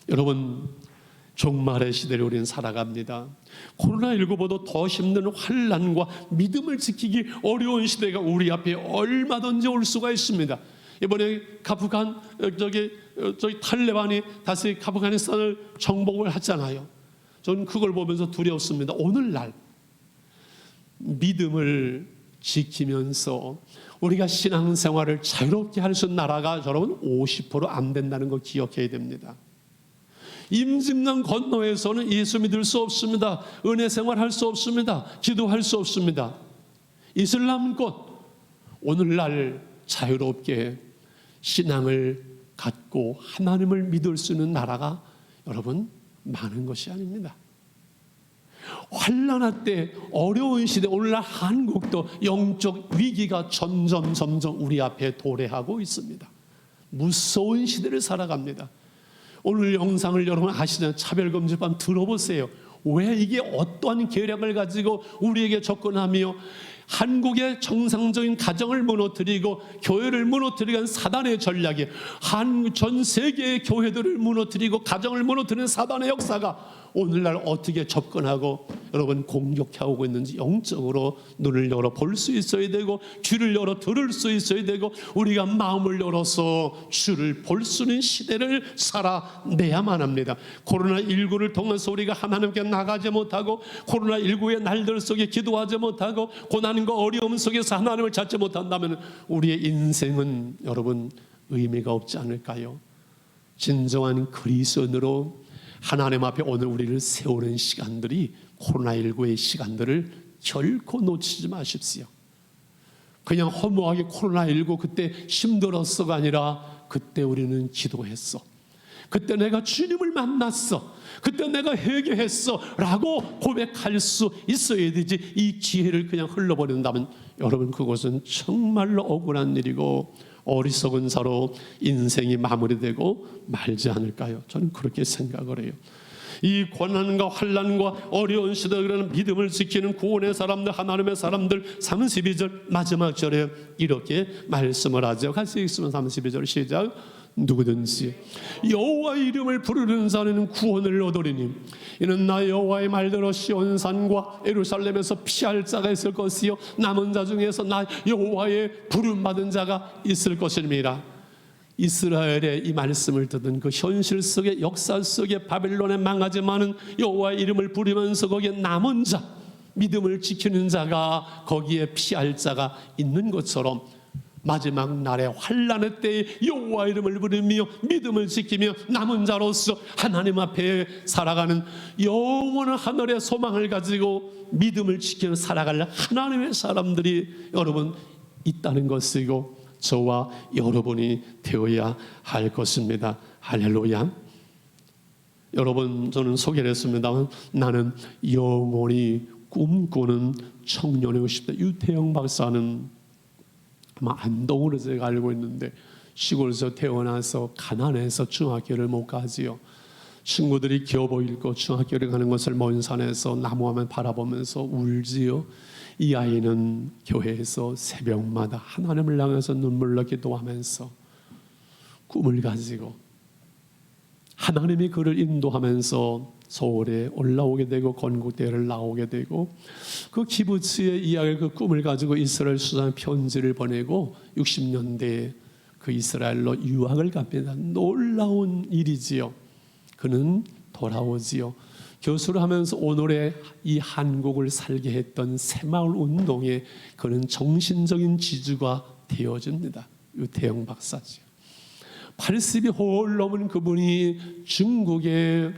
여러분, 종말의 시대를 우리는 살아갑니다. 코로나19보다 더 힘든 환난과 믿음을 지키기 어려운 시대가 우리 앞에 얼마든지 올 수가 있습니다. 이번에 카프간 저기 탈레반이 다시 아프가니스탄을 정복을 했잖아요. 저는 그걸 보면서 두려웠습니다. 오늘날 믿음을 지키면서 우리가 신앙생활을 자유롭게 할 수 있는 나라가 여러분 50% 안 된다는 거 기억해야 됩니다. 임진강 건너에서는 예수 믿을 수 없습니다. 은혜 생활할 수 없습니다. 기도할 수 없습니다. 이슬람권 오늘날 자유롭게 신앙을 갖고 하나님을 믿을 수 있는 나라가 여러분 많은 것이 아닙니다. 환난할 때 어려운 시대 오늘날 한국도 영적 위기가 점점 우리 앞에 도래하고 있습니다. 무서운 시대를 살아갑니다. 오늘 영상을 여러분 아시는 차별금지법 들어보세요. 왜 이게 어떠한 계략을 가지고 우리에게 접근하며 한국의 정상적인 가정을 무너뜨리고 교회를 무너뜨리는 사단의 전략이 전 세계의 교회들을 무너뜨리고 가정을 무너뜨리는 사단의 역사가 오늘날 어떻게 접근하고 여러분 공격하고 있는지 영적으로 눈을 열어 볼 수 있어야 되고 귀를 열어 들을 수 있어야 되고 우리가 마음을 열어서 주를 볼 수 있는 시대를 살아내야만 합니다. 코로나19를 통해서 우리가 하나님께 나가지 못하고 코로나19의 날들 속에 기도하지 못하고 고난과 어려움 속에서 하나님을 찾지 못한다면 우리의 인생은 여러분 의미가 없지 않을까요? 진정한 그리스도인으로 하나님 앞에 오늘 우리를 세우는 시간들이 코로나19의 시간들을 결코 놓치지 마십시오. 그냥 허무하게 코로나19 그때 힘들었어가 아니라 그때 우리는 기도했어. 그때 내가 주님을 만났어. 그때 내가 회개했어 라고 고백할 수 있어야 되지. 이 기회를 그냥 흘러버린다면 여러분 그것은 정말로 억울한 일이고 어리석은 자로 인생이 마무리되고 말지 않을까요? 저는 그렇게 생각을 해요. 이 고난과 환난과 어려운 시대에 그러는 믿음을 지키는 구원의 사람들 하나님의 사람들 32절 마지막 절에 이렇게 말씀을 하죠. 같이 읽으면 32절 시작. 누구든지 여호와의 이름을 부르는 자는 구원을 얻으리니 이는 나 여호와의 말대로 시온산과 예루살렘에서 피할 자가 있을 것이요 남은 자 중에서 나 여호와의 부름받은 자가 있을 것입니다. 이스라엘의 이 말씀을 듣는 그 현실 속에 역사 속에 바벨론에 망하지 많은 여호와의 이름을 부르면서 거기에 남은 자 믿음을 지키는 자가 거기에 피할 자가 있는 것처럼 마지막 날의 환난의 때에 여호와 이름을 부르며 믿음을 지키며 남은 자로서 하나님 앞에 살아가는 영원한 하늘의 소망을 가지고 믿음을 지키며 살아갈 하나님의 사람들이 여러분 있다는 것이고 저와 여러분이 되어야 할 것입니다. 할렐루야. 여러분 저는 소개를 했습니다만 나는 영원히 꿈꾸는 청년이고 싶다. 유태영 박사는 아마 안동으로 제가 알고 있는데 시골에서 태어나서 가난해서 중학교를 못 가지요. 친구들이 교복 입고 중학교를 가는 것을 먼 산에서 나무하면 바라보면서 울지요. 이 아이는 교회에서 새벽마다 하나님을 향해서 눈물로 기도하면서 꿈을 가지고 하나님이 그를 인도하면서 서울에 올라오게 되고 건국대회를 나오게 되고 그 키부츠의 이야기를 그 꿈을 가지고 이스라엘 수장 편지를 보내고 60년대에 그 이스라엘로 유학을 갑니다. 놀라운 일이지요. 그는 돌아오지요. 교수를 하면서 오늘의 이 한국을 살게 했던 새마을 운동에 그는 정신적인 지주가 되어집니다. 유태영 박사죠. 80이 홀 넘은 그분이 중국의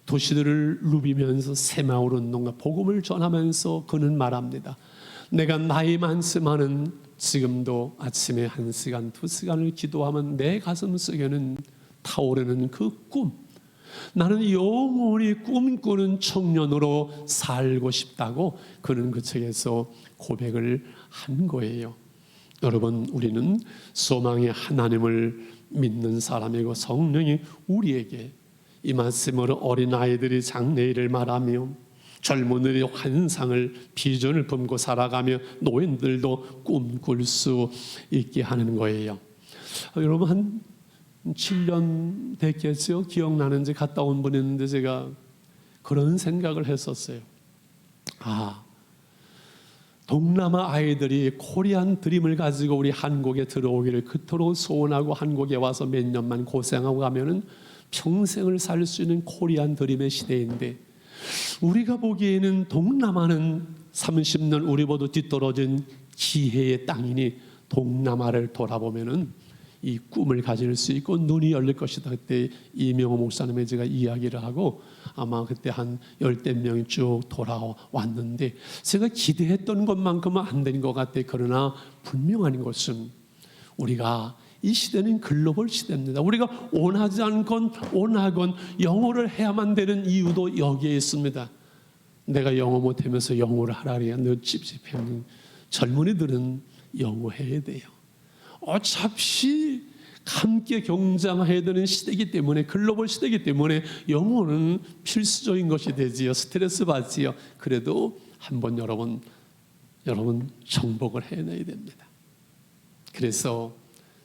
도시들을 누비면서 새마을 운동과 복음을 전하면서 그는 말합니다. 내가 나이 많지만은 지금도 아침에 1시간, 2시간을 기도하면 내 가슴 속에는 타오르는 그 꿈, 나는 영원히 꿈꾸는 청년으로 살고 싶다고 그는 그 책에서 고백을 한 거예요. 여러분, 우리는 소망의 하나님을 믿는 사람이고 성령이 우리에게 이 말씀으로 어린아이들이 장래일을 말하며 젊은이들이 환상을 비전을 품고 살아가며 노인들도 꿈꿀 수 있게 하는 거예요. 여러분, 한 7년 됐겠죠? 기억나는지 갔다 온 분이 있는데 제가 그런 생각을 했었어요. 동남아 아이들이 코리안 드림을 가지고 우리 한국에 들어오기를 그토록 소원하고 한국에 와서 몇 년만 고생하고 가면은 평생을 살 수 있는 코리안 드림의 시대인데, 우리가 보기에는 동남아는 30년 우리보다 뒤떨어진 기회의 땅이니 동남아를 돌아보면은 이 꿈을 가질 수 있고 눈이 열릴 것이다. 그때 이명호 목사님의 제가 이야기를 하고 아마 그때 한 10대 명이 쭉 돌아왔는데 제가 기대했던 것만큼은 안 된 것 같아요. 그러나 분명한 것은 우리가 이 시대는 글로벌 시대입니다. 우리가 원하지 않건 원하건 영어를 해야만 되는 이유도 여기에 있습니다. 내가 영어 못하면서 영어를 하라 그래야 너 찝찝해. 젊은이들은 영어 해야 돼요. 어차피 함께 경쟁해야 되는 시대이기 때문에, 글로벌 시대이기 때문에 영어는 필수적인 것이 되지요. 스트레스 받지요. 그래도 한번 여러분 정복을 해내야 됩니다. 그래서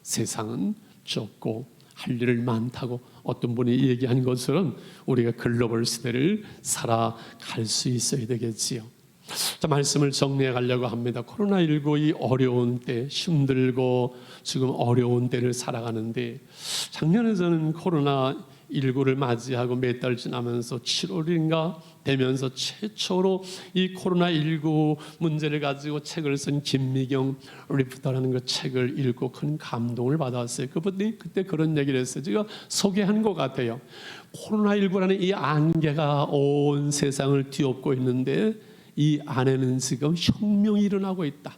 세상은 좁고 할 일을 많다고 어떤 분이 얘기한 것처럼 우리가 글로벌 시대를 살아갈 수 있어야 되겠지요. 자, 말씀을 정리해 가려고 합니다. 코로나19 이 어려운 때, 힘들고 지금 어려운 때를 살아가는데, 작년에 저는 코로나19를 맞이하고 몇 달 지나면서 7월인가 되면서 최초로 이 코로나19 문제를 가지고 책을 쓴 김미경 리포터라는 그 책을 읽고 큰 감동을 받았어요. 그분이 그때 그런 얘기를 했어요. 제가 소개한 것 같아요. 코로나19라는 이 안개가 온 세상을 뒤엎고 있는데 이 안에는 지금 혁명이 일어나고 있다.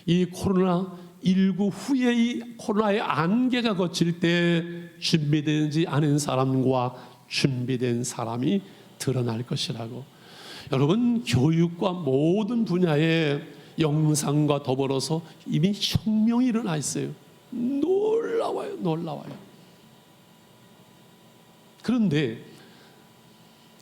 이 코로나19 후에 이 코로나의 안개가 거칠 때 준비되지 않은 사람과 준비된 사람이 드러날 것이라고. 여러분, 교육과 모든 분야의 영상과 더불어서 이미 혁명이 일어나 있어요. 놀라워요. 그런데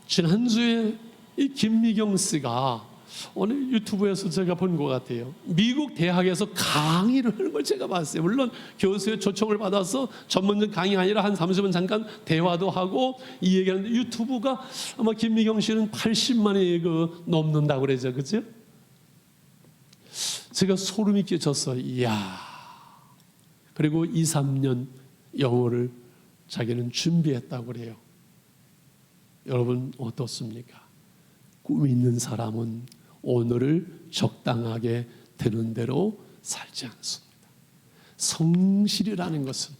지난주에 이 김미경 씨가 오늘 유튜브에서 제가 본 것 같아요. 미국 대학에서 강의를 하는 걸 제가 봤어요. 물론 교수의 초청을 받아서 전문적 강의가 아니라 한 30분 잠깐 대화도 하고 이 얘기하는데, 유튜브가 아마 김미경 씨는 80만이 넘는다고 그러죠. 그죠? 제가 소름이 끼쳤어요. 이야. 그리고 2, 3년 영어를 자기는 준비했다고 그래요. 여러분 어떻습니까? 꿈 있는 사람은 오늘을 적당하게 되는 대로 살지 않습니다. 성실이라는 것은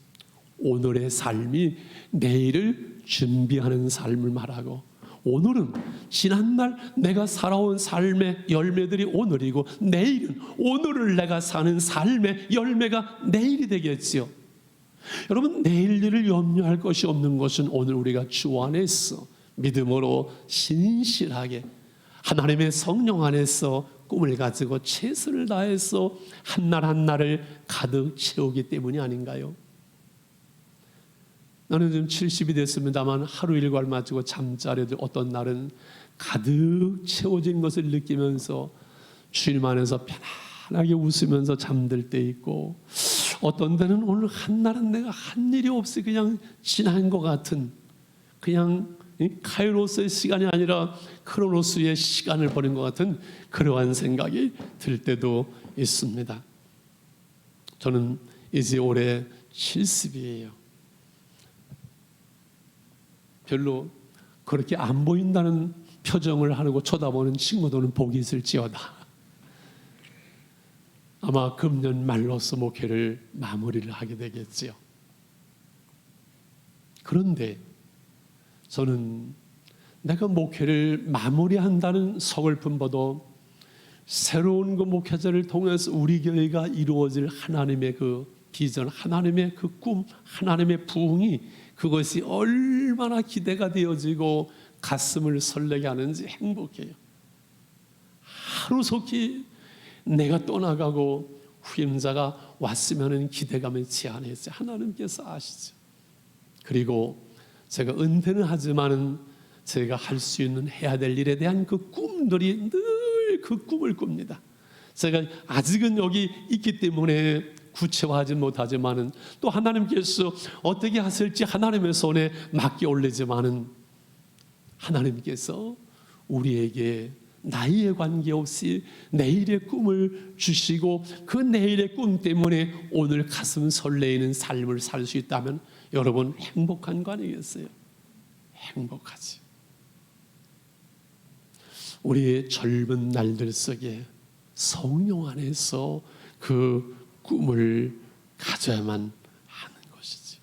오늘의 삶이 내일을 준비하는 삶을 말하고, 오늘은 지난날 내가 살아온 삶의 열매들이 오늘이고, 내일은 오늘을 내가 사는 삶의 열매가 내일이 되겠지요. 여러분, 내일 일을 염려할 것이 없는 것은 오늘 우리가 주 안에서 믿음으로 신실하게 하나님의 성령 안에서 꿈을 가지고 최선을 다해서 한날 한날을 가득 채우기 때문이 아닌가요? 나는 지금 70이 됐습니다만 하루 일과를 마치고 잠자리도 어떤 날은 가득 채워진 것을 느끼면서 주님 안에서 편안하게 웃으면서 잠들 때 있고, 어떤 때는 오늘 한날은 내가 한 일이 없이 그냥 지난 것 같은, 그냥 카이로스의 시간이 아니라 크로노스의 시간을 보낸 것 같은 그러한 생각이 들 때도 있습니다. 저는 이제 올해 70이에요. 별로 그렇게 안 보인다는 표정을 하고 쳐다보는 친구들은 복이 있을지어다. 아마 금년 말로서 목회를 마무리를 하게 되겠지요. 그런데 저는 내가 목회를 마무리한다는 서글픔보다 새로운 그 목회자를 통해서 우리 교회가 이루어질 하나님의 그 비전, 하나님의 그 꿈, 하나님의 부흥이 그것이 얼마나 기대가 되어지고 가슴을 설레게 하는지 행복해요. 하루속히 내가 떠나가고 후임자가 왔으면 하는 기대감에 제한했지 하나님께서 아시죠. 그리고 제가 은퇴는 하지만은 제가 할 수 있는 해야 될 일에 대한 그 꿈들이 늘 그 꿈을 꿉니다. 제가 아직은 여기 있기 때문에 구체화하지 못하지만은 또 하나님께서 어떻게 하실지 하나님의 손에 맡겨 올리지만은 하나님께서 우리에게 나이에 관계없이 내일의 꿈을 주시고 그 내일의 꿈 때문에 오늘 가슴 설레이는 삶을 살 수 있다면 여러분 행복한 거 아니겠어요? 행복하지. 우리의 젊은 날들 속에 성령 안에서 그 꿈을 가져야만 하는 것이지.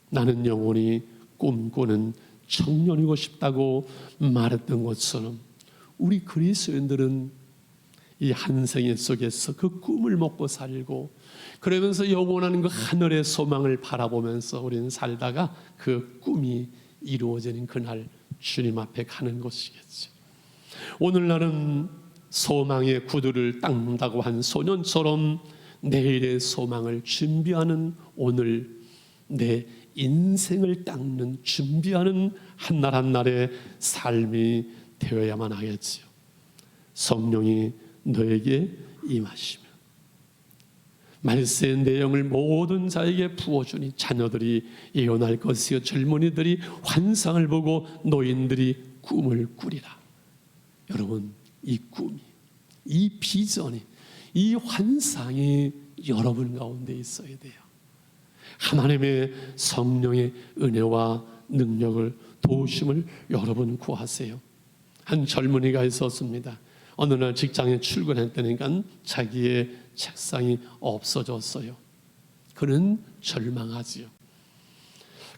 나는 영원히 꿈꾸는 청년이고 싶다고 말했던 것처럼 우리 그리스도인들은 이 한 생애 속에서 그 꿈을 먹고 살고 그러면서 영원한 그 하늘의 소망을 바라보면서 우리는 살다가 그 꿈이 이루어지는 그날 주님 앞에 가는 것이겠죠. 오늘날은 소망의 구두를 닦는다고 한 소년처럼 내일의 소망을 준비하는 오늘 내 인생을 닦는 준비하는 한날 한날의 삶이 되어야만 하겠지요. 성령이 너에게 임하시면 말세의 내용을 모든 자에게 부어주니 자녀들이 예언할 것이요 젊은이들이 환상을 보고 노인들이 꿈을 꾸리라. 여러분 이 꿈이 이 비전이 이 환상이 여러분 가운데 있어야 돼요. 하나님의 성령의 은혜와 능력을 도우심을 여러분 구하세요. 한 젊은이가 있었습니다. 어느 날 직장에 출근했다니까 자기의 책상이 없어졌어요. 그는 절망하지요.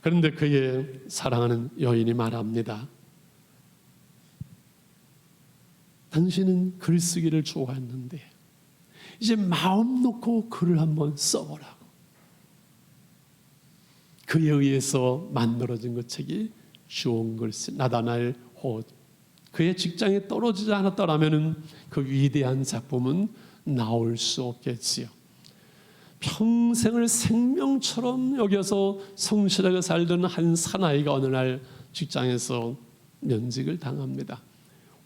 그런데 그의 사랑하는 여인이 말합니다. 당신은 글쓰기를 좋아했는데 이제 마음 놓고 글을 한번 써보라고. 그에 의해서 만들어진 그 책이 좋은 글씨 나다나엘 호드. 그의 직장에 떨어지지 않았더라면 그 위대한 작품은 나올 수 없겠지요. 평생을 생명처럼 여겨서 성실하게 살던 한 사나이가 어느 날 직장에서 면직을 당합니다.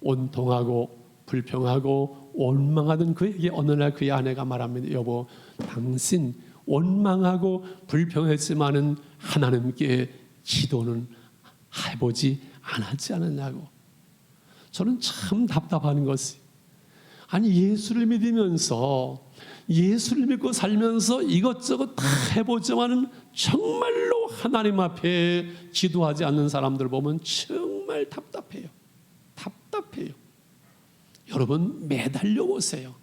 온통하고 불평하고 원망하던 그에게 어느 날 그의 아내가 말합니다. 여보, 당신 원망하고 불평했지만은 하나님께 기도는 해보지 않았지 않았냐고. 저는 참 답답한 것이, 아니 예수를 믿으면서 예수를 믿고 살면서 이것저것 다 해보지만은 정말로 하나님 앞에 기도하지 않는 사람들 보면 정말 답답해요. 답답해요. 여러분 매달려 보세요.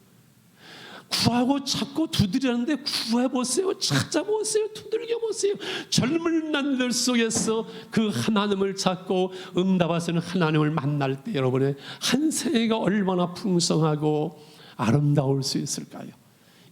구하고 찾고 두드리는데 구해보세요. 찾아보세요. 두들겨보세요. 젊은 날들 속에서 그 하나님을 찾고 응답하시는 하나님을 만날 때 여러분의 한 생애가 얼마나 풍성하고 아름다울 수 있을까요?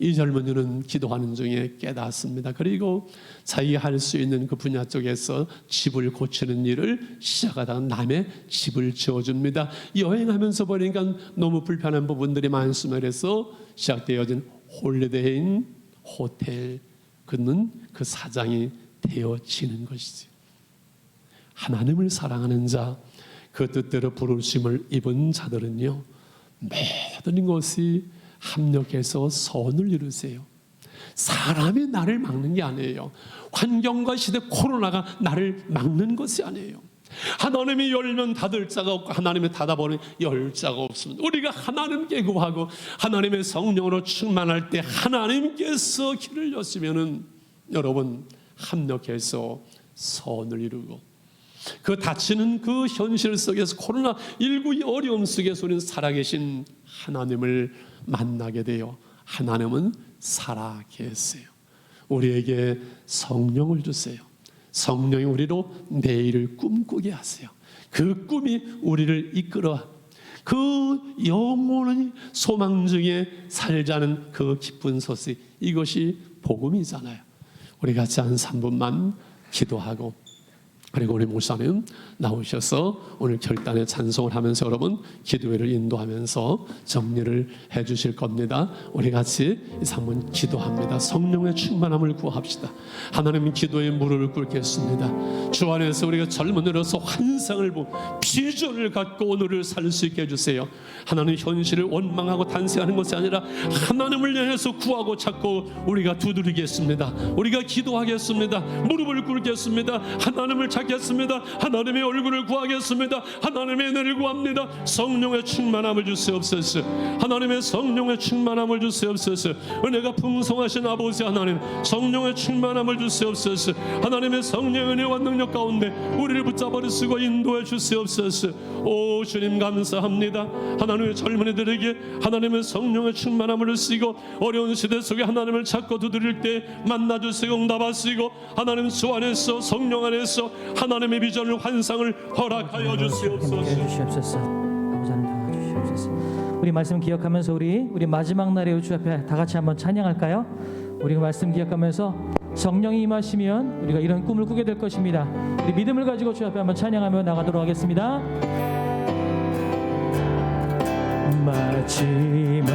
이 젊은이는 기도하는 중에 깨닫습니다. 그리고 자기가 할 수 있는 그 분야 쪽에서 집을 고치는 일을 시작하다가 남의 집을 지어줍니다. 여행하면서 보니까 너무 불편한 부분들이 많습니다. 그래서 시작되어진 홀리데이인 호텔, 그는 그 사장이 되어지는 것이지. 하나님을 사랑하는 자, 그 뜻대로 부르심을 입은 자들은요, 모든 것이 합력해서 선을 이루세요. 사람이 나를 막는 게 아니에요. 환경과 시대 코로나가 나를 막는 것이 아니에요. 하나님이 열면 닫을 자가 없고 하나님이 닫아버리면 열 자가 없습니다. 우리가 하나님께 구하고 하나님의 성령으로 충만할 때 하나님께서 길을 여시면은 여러분 합력해서 선을 이루고 그 닫히는 그 현실 속에서 코로나19의 어려움 속에서 우리는 살아계신 하나님을 만나게 돼요. 하나님은 살아계세요. 우리에게 성령을 주세요. 성령이 우리로 내일을 꿈꾸게 하세요. 그 꿈이 우리를 이끌어 그 영원한 소망 중에 살자는 그 기쁜 소식, 이것이 복음이잖아요. 우리 같이 한 3분만 기도하고, 그리고 우리 목사님 나오셔서 오늘 결단의 찬송을 하면서 여러분 기도회를 인도하면서 정리를 해 주실 겁니다. 우리 같이 이 3분 기도합니다. 성령의 충만함을 구합시다. 하나님, 기도에 무릎을 꿇겠습니다. 주 안에서 우리가 젊은이로서 환상을 보고 비전을 갖고 오늘을 살 수 있게 해주세요. 하나님, 현실을 원망하고 단세하는 것이 아니라 하나님을 향해서 구하고 찾고 우리가 두드리겠습니다. 우리가 기도하겠습니다. 무릎을 꿇겠습니다. 하나님을 찾겠습니다. 하나님의 얼굴을 구하겠습니다. 하나님의 은혜를 구합니다. 성령의 충만함을 주시옵소서. 하나님의 성령의 충만함을 주시옵소서. 은혜가 풍성하신 아버지 하나님, 성령의 충만함을 주시옵소서. 하나님의 성령의 은혜와 능력 가운데 우리를 붙잡아주시고 인도해 주시옵소서. 오 주님, 감사합니다. 하나님의 젊은이들에게 하나님의 성령의 충만함을 주시고 어려운 시대 속에 하나님을 찾고 두드릴 때 만나주시고 응답하시고 하나님 주 안에서 성령 안에서 하나님의 비전을 환상을 허락하여 주시옵소서. 아버지를 도와주시옵소서. 우리 말씀 기억하면서 우리 마지막 날에 주 앞에 다 같이 한번 찬양할까요? 우리가 말씀 기억하면서 성령이 임하시면 우리가 이런 꿈을 꾸게 될 것입니다. 우리 믿음을 가지고 주 앞에 한번 찬양하며 나가도록 하겠습니다. 마지막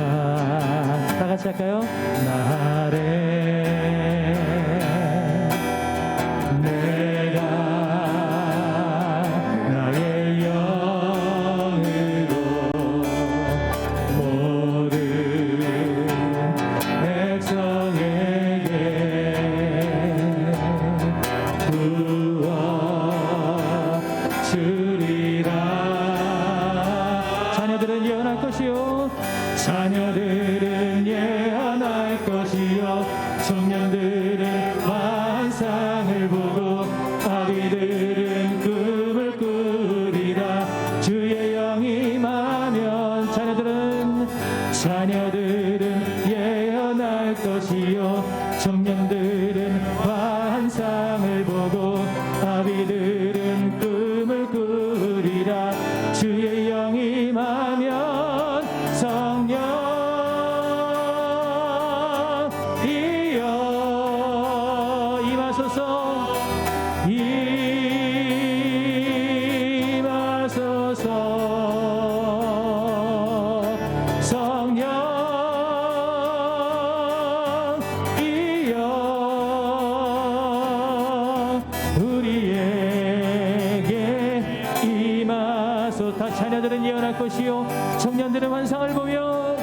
다 같이 할까요? 날에 내가 나의 영으로 모든 백성에게 부어 주리라. 자녀들은 예언할 것이요, 자녀들은 예언할 것이요, 청년들은 환상을 보고 아비들은 꿈을 꾸리라. 주의 영이 임하면 자녀들은 예언할 것이요, 청년들은 환상을 보고 아비들은 꿈을 꾸리라. 주의 영이 임하면 성령이여 임하소서. 성령이여 우리에게 임하소서. 자녀들은 예언할 것이요, 청년들은 환상을 보며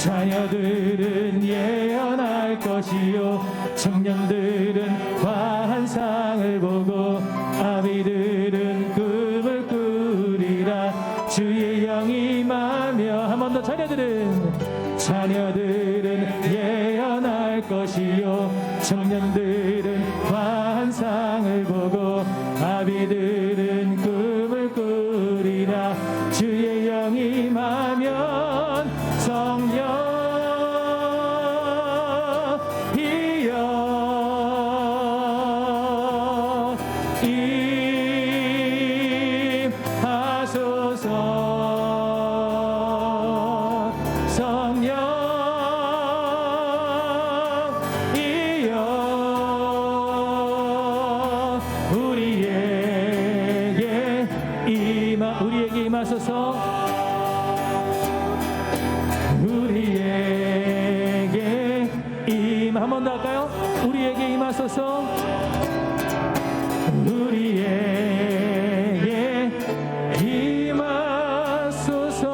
자녀들은 예언할 것이요, 청년들은 환상을 보고 아비들은 꿈을 꾸리라. 주의 영이 임하며 한 번 더 자녀들은 예언할 것이요, 청년들은 환상을 보고 아비들은 꿈을 꾸리라. 주의 영이 임하면 성령이여 임하소서. 성령이여 우리에게 임하소서. 우리에게 한 번 더 할까요? 우리에게 임하소서. 우리에게 임하소서.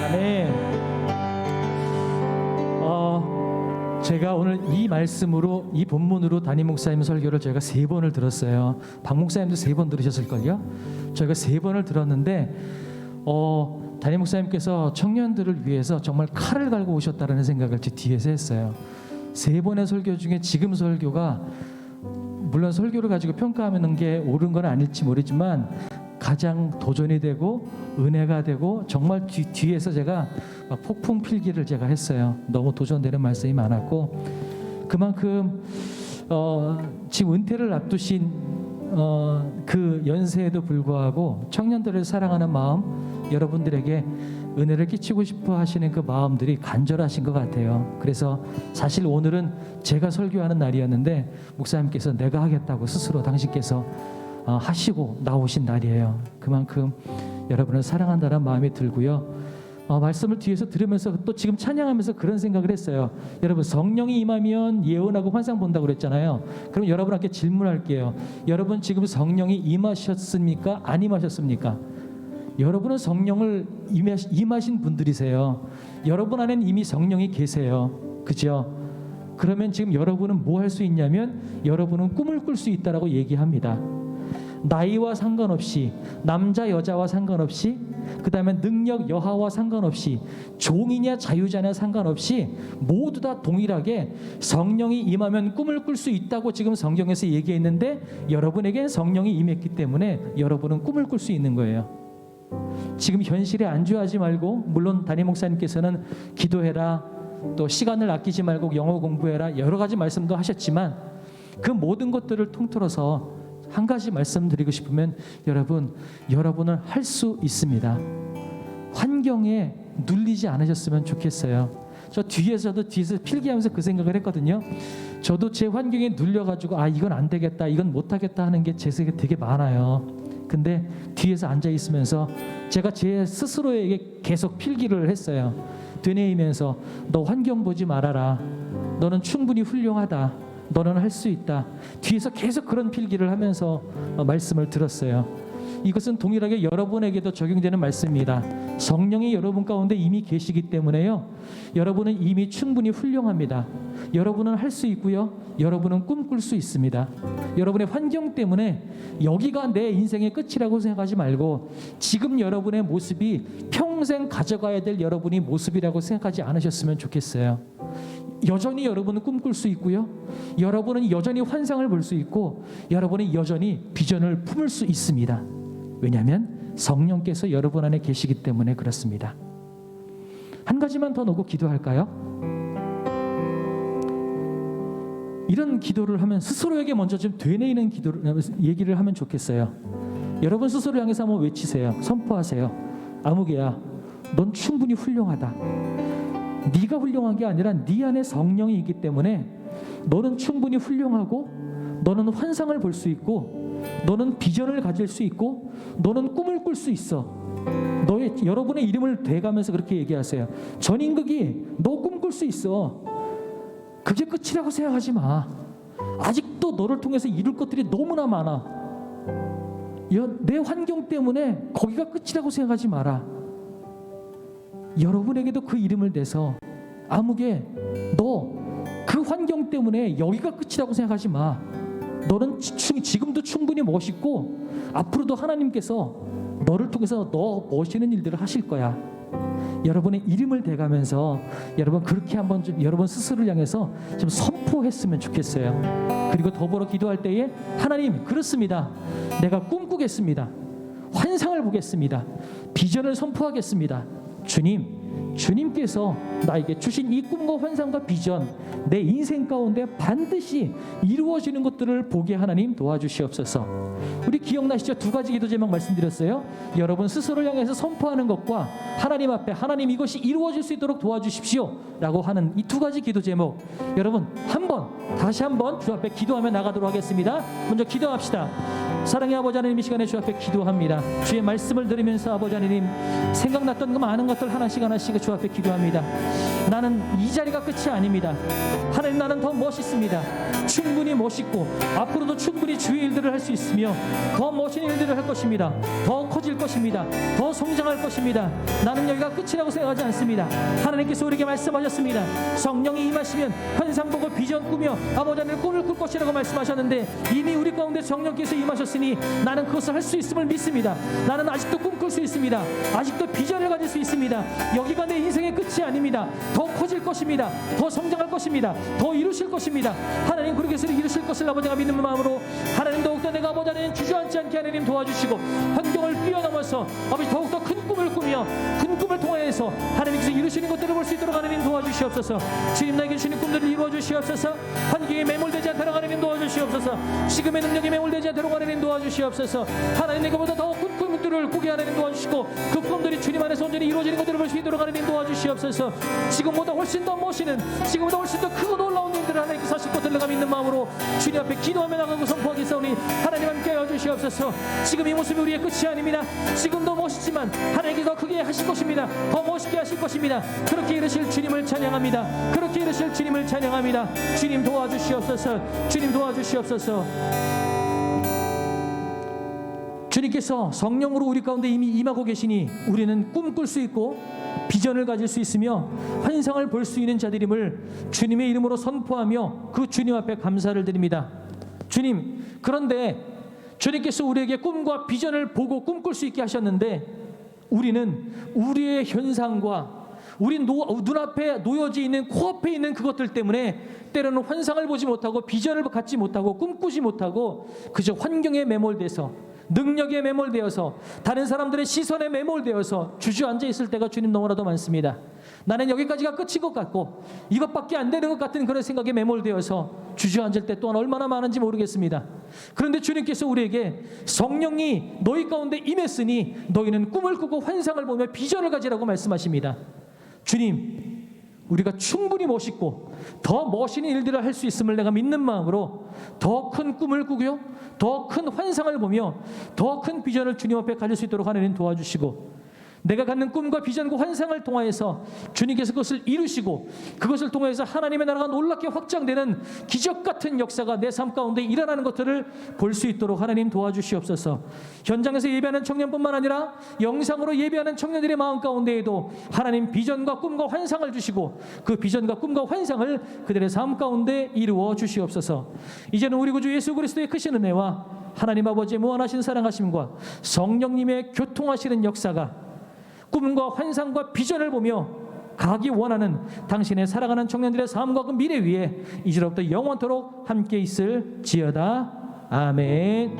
아멘. 제가 오늘 이 말씀으로, 이 본문으로 담임 목사님 설교를 제가 3번을 들었어요. 박 목사님도 3번 들으셨을걸요? 저희가 3번을 들었는데 담임 목사님께서 청년들을 위해서 정말 칼을 갈고 오셨다는 생각을 제 뒤에서 했어요. 3번의 설교 중에 지금 설교가, 물론 설교를 가지고 평가하는 게 옳은 건 아닐지 모르지만 가장 도전이 되고 은혜가 되고 정말 뒤에서 제가 막 폭풍 필기를 제가 했어요. 너무 도전되는 말씀이 많았고 그만큼 지금 은퇴를 앞두신 그 연세에도 불구하고 청년들을 사랑하는 마음, 여러분들에게 은혜를 끼치고 싶어 하시는 그 마음들이 간절하신 것 같아요. 그래서 사실 오늘은 제가 설교하는 날이었는데 목사님께서 내가 하겠다고 스스로 당신께서 하시고 나오신 날이에요. 그만큼 여러분을 사랑한다는 마음이 들고요. 말씀을 뒤에서 들으면서 또 지금 찬양하면서 그런 생각을 했어요. 여러분, 성령이 임하면 예언하고 환상 본다고 그랬잖아요. 그럼 여러분께 질문할게요. 여러분 지금 성령이 임하셨습니까? 안 임하셨습니까? 여러분은 성령을 임하신 분들이세요. 여러분 안에는 이미 성령이 계세요. 그죠? 그러면 지금 여러분은 뭐 할 수 있냐면 여러분은 꿈을 꿀 수 있다라고 얘기합니다. 나이와 상관없이, 남자 여자와 상관없이, 그 다음에 능력 여하와 상관없이, 종이냐 자유자냐 상관없이 모두 다 동일하게 성령이 임하면 꿈을 꿀 수 있다고 지금 성경에서 얘기했는데 여러분에겐 성령이 임했기 때문에 여러분은 꿈을 꿀 수 있는 거예요. 지금 현실에 안주하지 말고, 물론 담임 목사님께서는 기도해라, 또 시간을 아끼지 말고 영어 공부해라, 여러 가지 말씀도 하셨지만 그 모든 것들을 통틀어서 한 가지 말씀드리고 싶으면 여러분은 할 수 있습니다. 환경에 눌리지 않으셨으면 좋겠어요. 저 뒤에서 필기하면서 그 생각을 했거든요. 저도 제 환경에 눌려가지고 이건 안 되겠다, 이건 못하겠다 하는 게 제 생각에 되게 많아요. 근데 뒤에서 앉아 있으면서 제가 제 스스로에게 계속 필기를 했어요. 되뇌이면서 너 환경 보지 말아라. 너는 충분히 훌륭하다. 너는 할 수 있다. 뒤에서 계속 그런 필기를 하면서 말씀을 들었어요. 이것은 동일하게 여러분에게도 적용되는 말씀입니다. 성령이 여러분 가운데 이미 계시기 때문에요. 여러분은 이미 충분히 훌륭합니다. 여러분은 할 수 있고요. 여러분은 꿈꿀 수 있습니다. 여러분의 환경 때문에 여기가 내 인생의 끝이라고 생각하지 말고 지금 여러분의 모습이 평생 가져가야 될 여러분의 모습이라고 생각하지 않으셨으면 좋겠어요. 여전히 여러분은 꿈꿀 수 있고요. 여러분은 여전히 환상을 볼 수 있고 여러분이 여전히 비전을 품을 수 있습니다. 왜냐하면 성령께서 여러분 안에 계시기 때문에 그렇습니다. 한 가지만 더 놓고 기도할까요? 이런 기도를 하면 스스로에게 먼저 좀 되뇌이는 얘기를 하면 좋겠어요. 여러분 스스로 향해서 한번 외치세요. 선포하세요. 아무개야, 넌 충분히 훌륭하다. 네가 훌륭한 게 아니라 네 안에 성령이 있기 때문에 너는 충분히 훌륭하고 너는 환상을 볼 수 있고 너는 비전을 가질 수 있고 너는 꿈을 꿀 수 있어. 여러분의 이름을 대가면서 그렇게 얘기하세요. 전인극이 너 꿈꿀 수 있어. 그게 끝이라고 생각하지 마. 아직도 너를 통해서 이룰 것들이 너무나 많아. 내 환경 때문에 거기가 끝이라고 생각하지 마라. 여러분에게도 그 이름을 대서 아무개, 너 그 환경 때문에 여기가 끝이라고 생각하지 마. 너는 지금도 충분히 멋있고 앞으로도 하나님께서 너를 통해서 너 멋있는 일들을 하실 거야. 여러분의 이름을 대가면서 여러분 그렇게 한번 좀 여러분 스스로를 향해서 좀 선포했으면 좋겠어요. 그리고 더불어 기도할 때에 하나님, 그렇습니다. 내가 꿈꾸겠습니다. 환상을 보겠습니다. 비전을 선포하겠습니다. 주님께서 나에게 주신 이 꿈과 환상과 비전, 내 인생 가운데 반드시 이루어지는 것들을 보게 하나님 도와주시옵소서. 우리 기억나시죠? 두 가지 기도 제목 말씀드렸어요. 여러분 스스로를 향해서 선포하는 것과 하나님 앞에 하나님 이것이 이루어질 수 있도록 도와주십시오 라고 하는 이 두 가지 기도 제목, 여러분 다시 한번 주 앞에 기도하며 나가도록 하겠습니다. 먼저 기도합시다. 사랑의 아버지 하나님, 이 시간에 주 앞에 기도합니다. 주의 말씀을 들으면서 아버지 하나님 생각났던 그 많은 것들 하나씩 주 앞에 기도합니다. 나는 이 자리가 끝이 아닙니다. 하나님, 나는 더 멋있습니다. 충분히 멋있고 앞으로도 충분히 주의 일들을 할 수 있으며 더 멋진 일들을 할 것입니다. 더 커질 것입니다. 더 성장할 것입니다. 나는 여기가 끝이라고 생각하지 않습니다. 하나님께서 우리에게 말씀하셨습니다. 성령이 임하시면 환상 보고 비전 꾸며 아버지 하나님 꿈을 꿀 것이라고 말씀하셨는데 이미 우리 가운데 성령께서 임하셨습니다. 있으니 나는 그것을 할 수 있음을 믿습니다. 나는 아직도 꿈꿀 수 있습니다. 아직도 비전을 가질 수 있습니다. 여기가 내 인생의 끝이 아닙니다. 더 커질 것입니다. 더 성장할 것입니다. 더 이루실 것입니다. 하나님 그렇게 해서 이루실 것을 아버지가 믿는 마음으로 하나님 더욱더 내가 아버지 하나님 주저앉지 않게 하나님 도와주시고 환경을 뛰어넘어서 아버지 더욱더 큰 꿈을 꾸며 큰 꿈을 통하여서 하나님께서 이루시는 것들을 볼 수 있도록 하나님 도와주시옵소서. 주님 나에게 주시는 꿈들을 이루어 주시옵소서. 환경에 매몰되지 않도록 하나님 도와주시옵소서. 지금의 능력에 매몰되지 않도록 하나님 도와주시옵소서. 하나님 내게보다 더 큰 꿈들을 꾸게 하나님 도와주시고 그 꿈들이 주님 안에서 온전히 이루어지는 것들을 볼 수 있도록 하나님 도와주시옵소서. 지금보다 훨씬 더 멋있는 지금보다 훨씬 더 크고 놀라운 일들을 하나님께서 하실 것을 내가 믿는 마음으로 주님 앞에 기도하며 나가고 선포하겠사오니 하나님 함께 하여 주시옵소서. 지금 이 모습이 우리의 끝이 아닙니다. 지금도 멋있지만 하나님께서 더 크게 하실 것입니다. 더 멋있게 하실 것입니다. 그렇게 이르실 주님을 찬양합니다. 그렇게 이르실 주님을 찬양합니다. 주님 도와주시옵소서. 주님 도와주시옵소서. 주님께서 성령으로 우리 가운데 이미 임하고 계시니 우리는 꿈꿀 수 있고 비전을 가질 수 있으며 환상을 볼 수 있는 자들임을 주님의 이름으로 선포하며 그 주님 앞에 감사를 드립니다. 주님, 그런데 주님께서 우리에게 꿈과 비전을 보고 꿈꿀 수 있게 하셨는데 우리는 우리의 현상과 우리 눈앞에 놓여져 있는 코앞에 있는 그것들 때문에 때로는 환상을 보지 못하고 비전을 갖지 못하고 꿈꾸지 못하고 그저 환경에 매몰돼서 능력에 매몰되어서 다른 사람들의 시선에 매몰되어서 주저앉아 있을 때가 주님 너무나도 많습니다. 나는 여기까지가 끝인 것 같고 이것밖에 안 되는 것 같은 그런 생각에 매몰되어서 주저앉을 때 또한 얼마나 많은지 모르겠습니다. 그런데 주님께서 우리에게 성령이 너희 가운데 임했으니 너희는 꿈을 꾸고 환상을 보며 비전을 가지라고 말씀하십니다. 주님, 우리가 충분히 멋있고 더 멋있는 일들을 할 수 있음을 내가 믿는 마음으로 더 큰 꿈을 꾸고요, 더 큰 환상을 보며 더 큰 비전을 주님 앞에 가질 수 있도록 하나님 도와주시고 내가 갖는 꿈과 비전과 환상을 통하여서 주님께서 그것을 이루시고 그것을 통해서 하나님의 나라가 놀랍게 확장되는 기적 같은 역사가 내 삶 가운데 일어나는 것들을 볼 수 있도록 하나님 도와주시옵소서. 현장에서 예배하는 청년뿐만 아니라 영상으로 예배하는 청년들의 마음 가운데에도 하나님 비전과 꿈과 환상을 주시고 그 비전과 꿈과 환상을 그들의 삶 가운데 이루어 주시옵소서. 이제는 우리 구주 예수 그리스도의 크신 은혜와 하나님 아버지의 무한하신 사랑하심과 성령님의 교통하시는 역사가 꿈과 환상과 비전을 보며 가기 원하는 당신의 살아가는 청년들의 삶과 그 미래 위에 이제로부터 영원토록 함께 있을지어다. 아멘.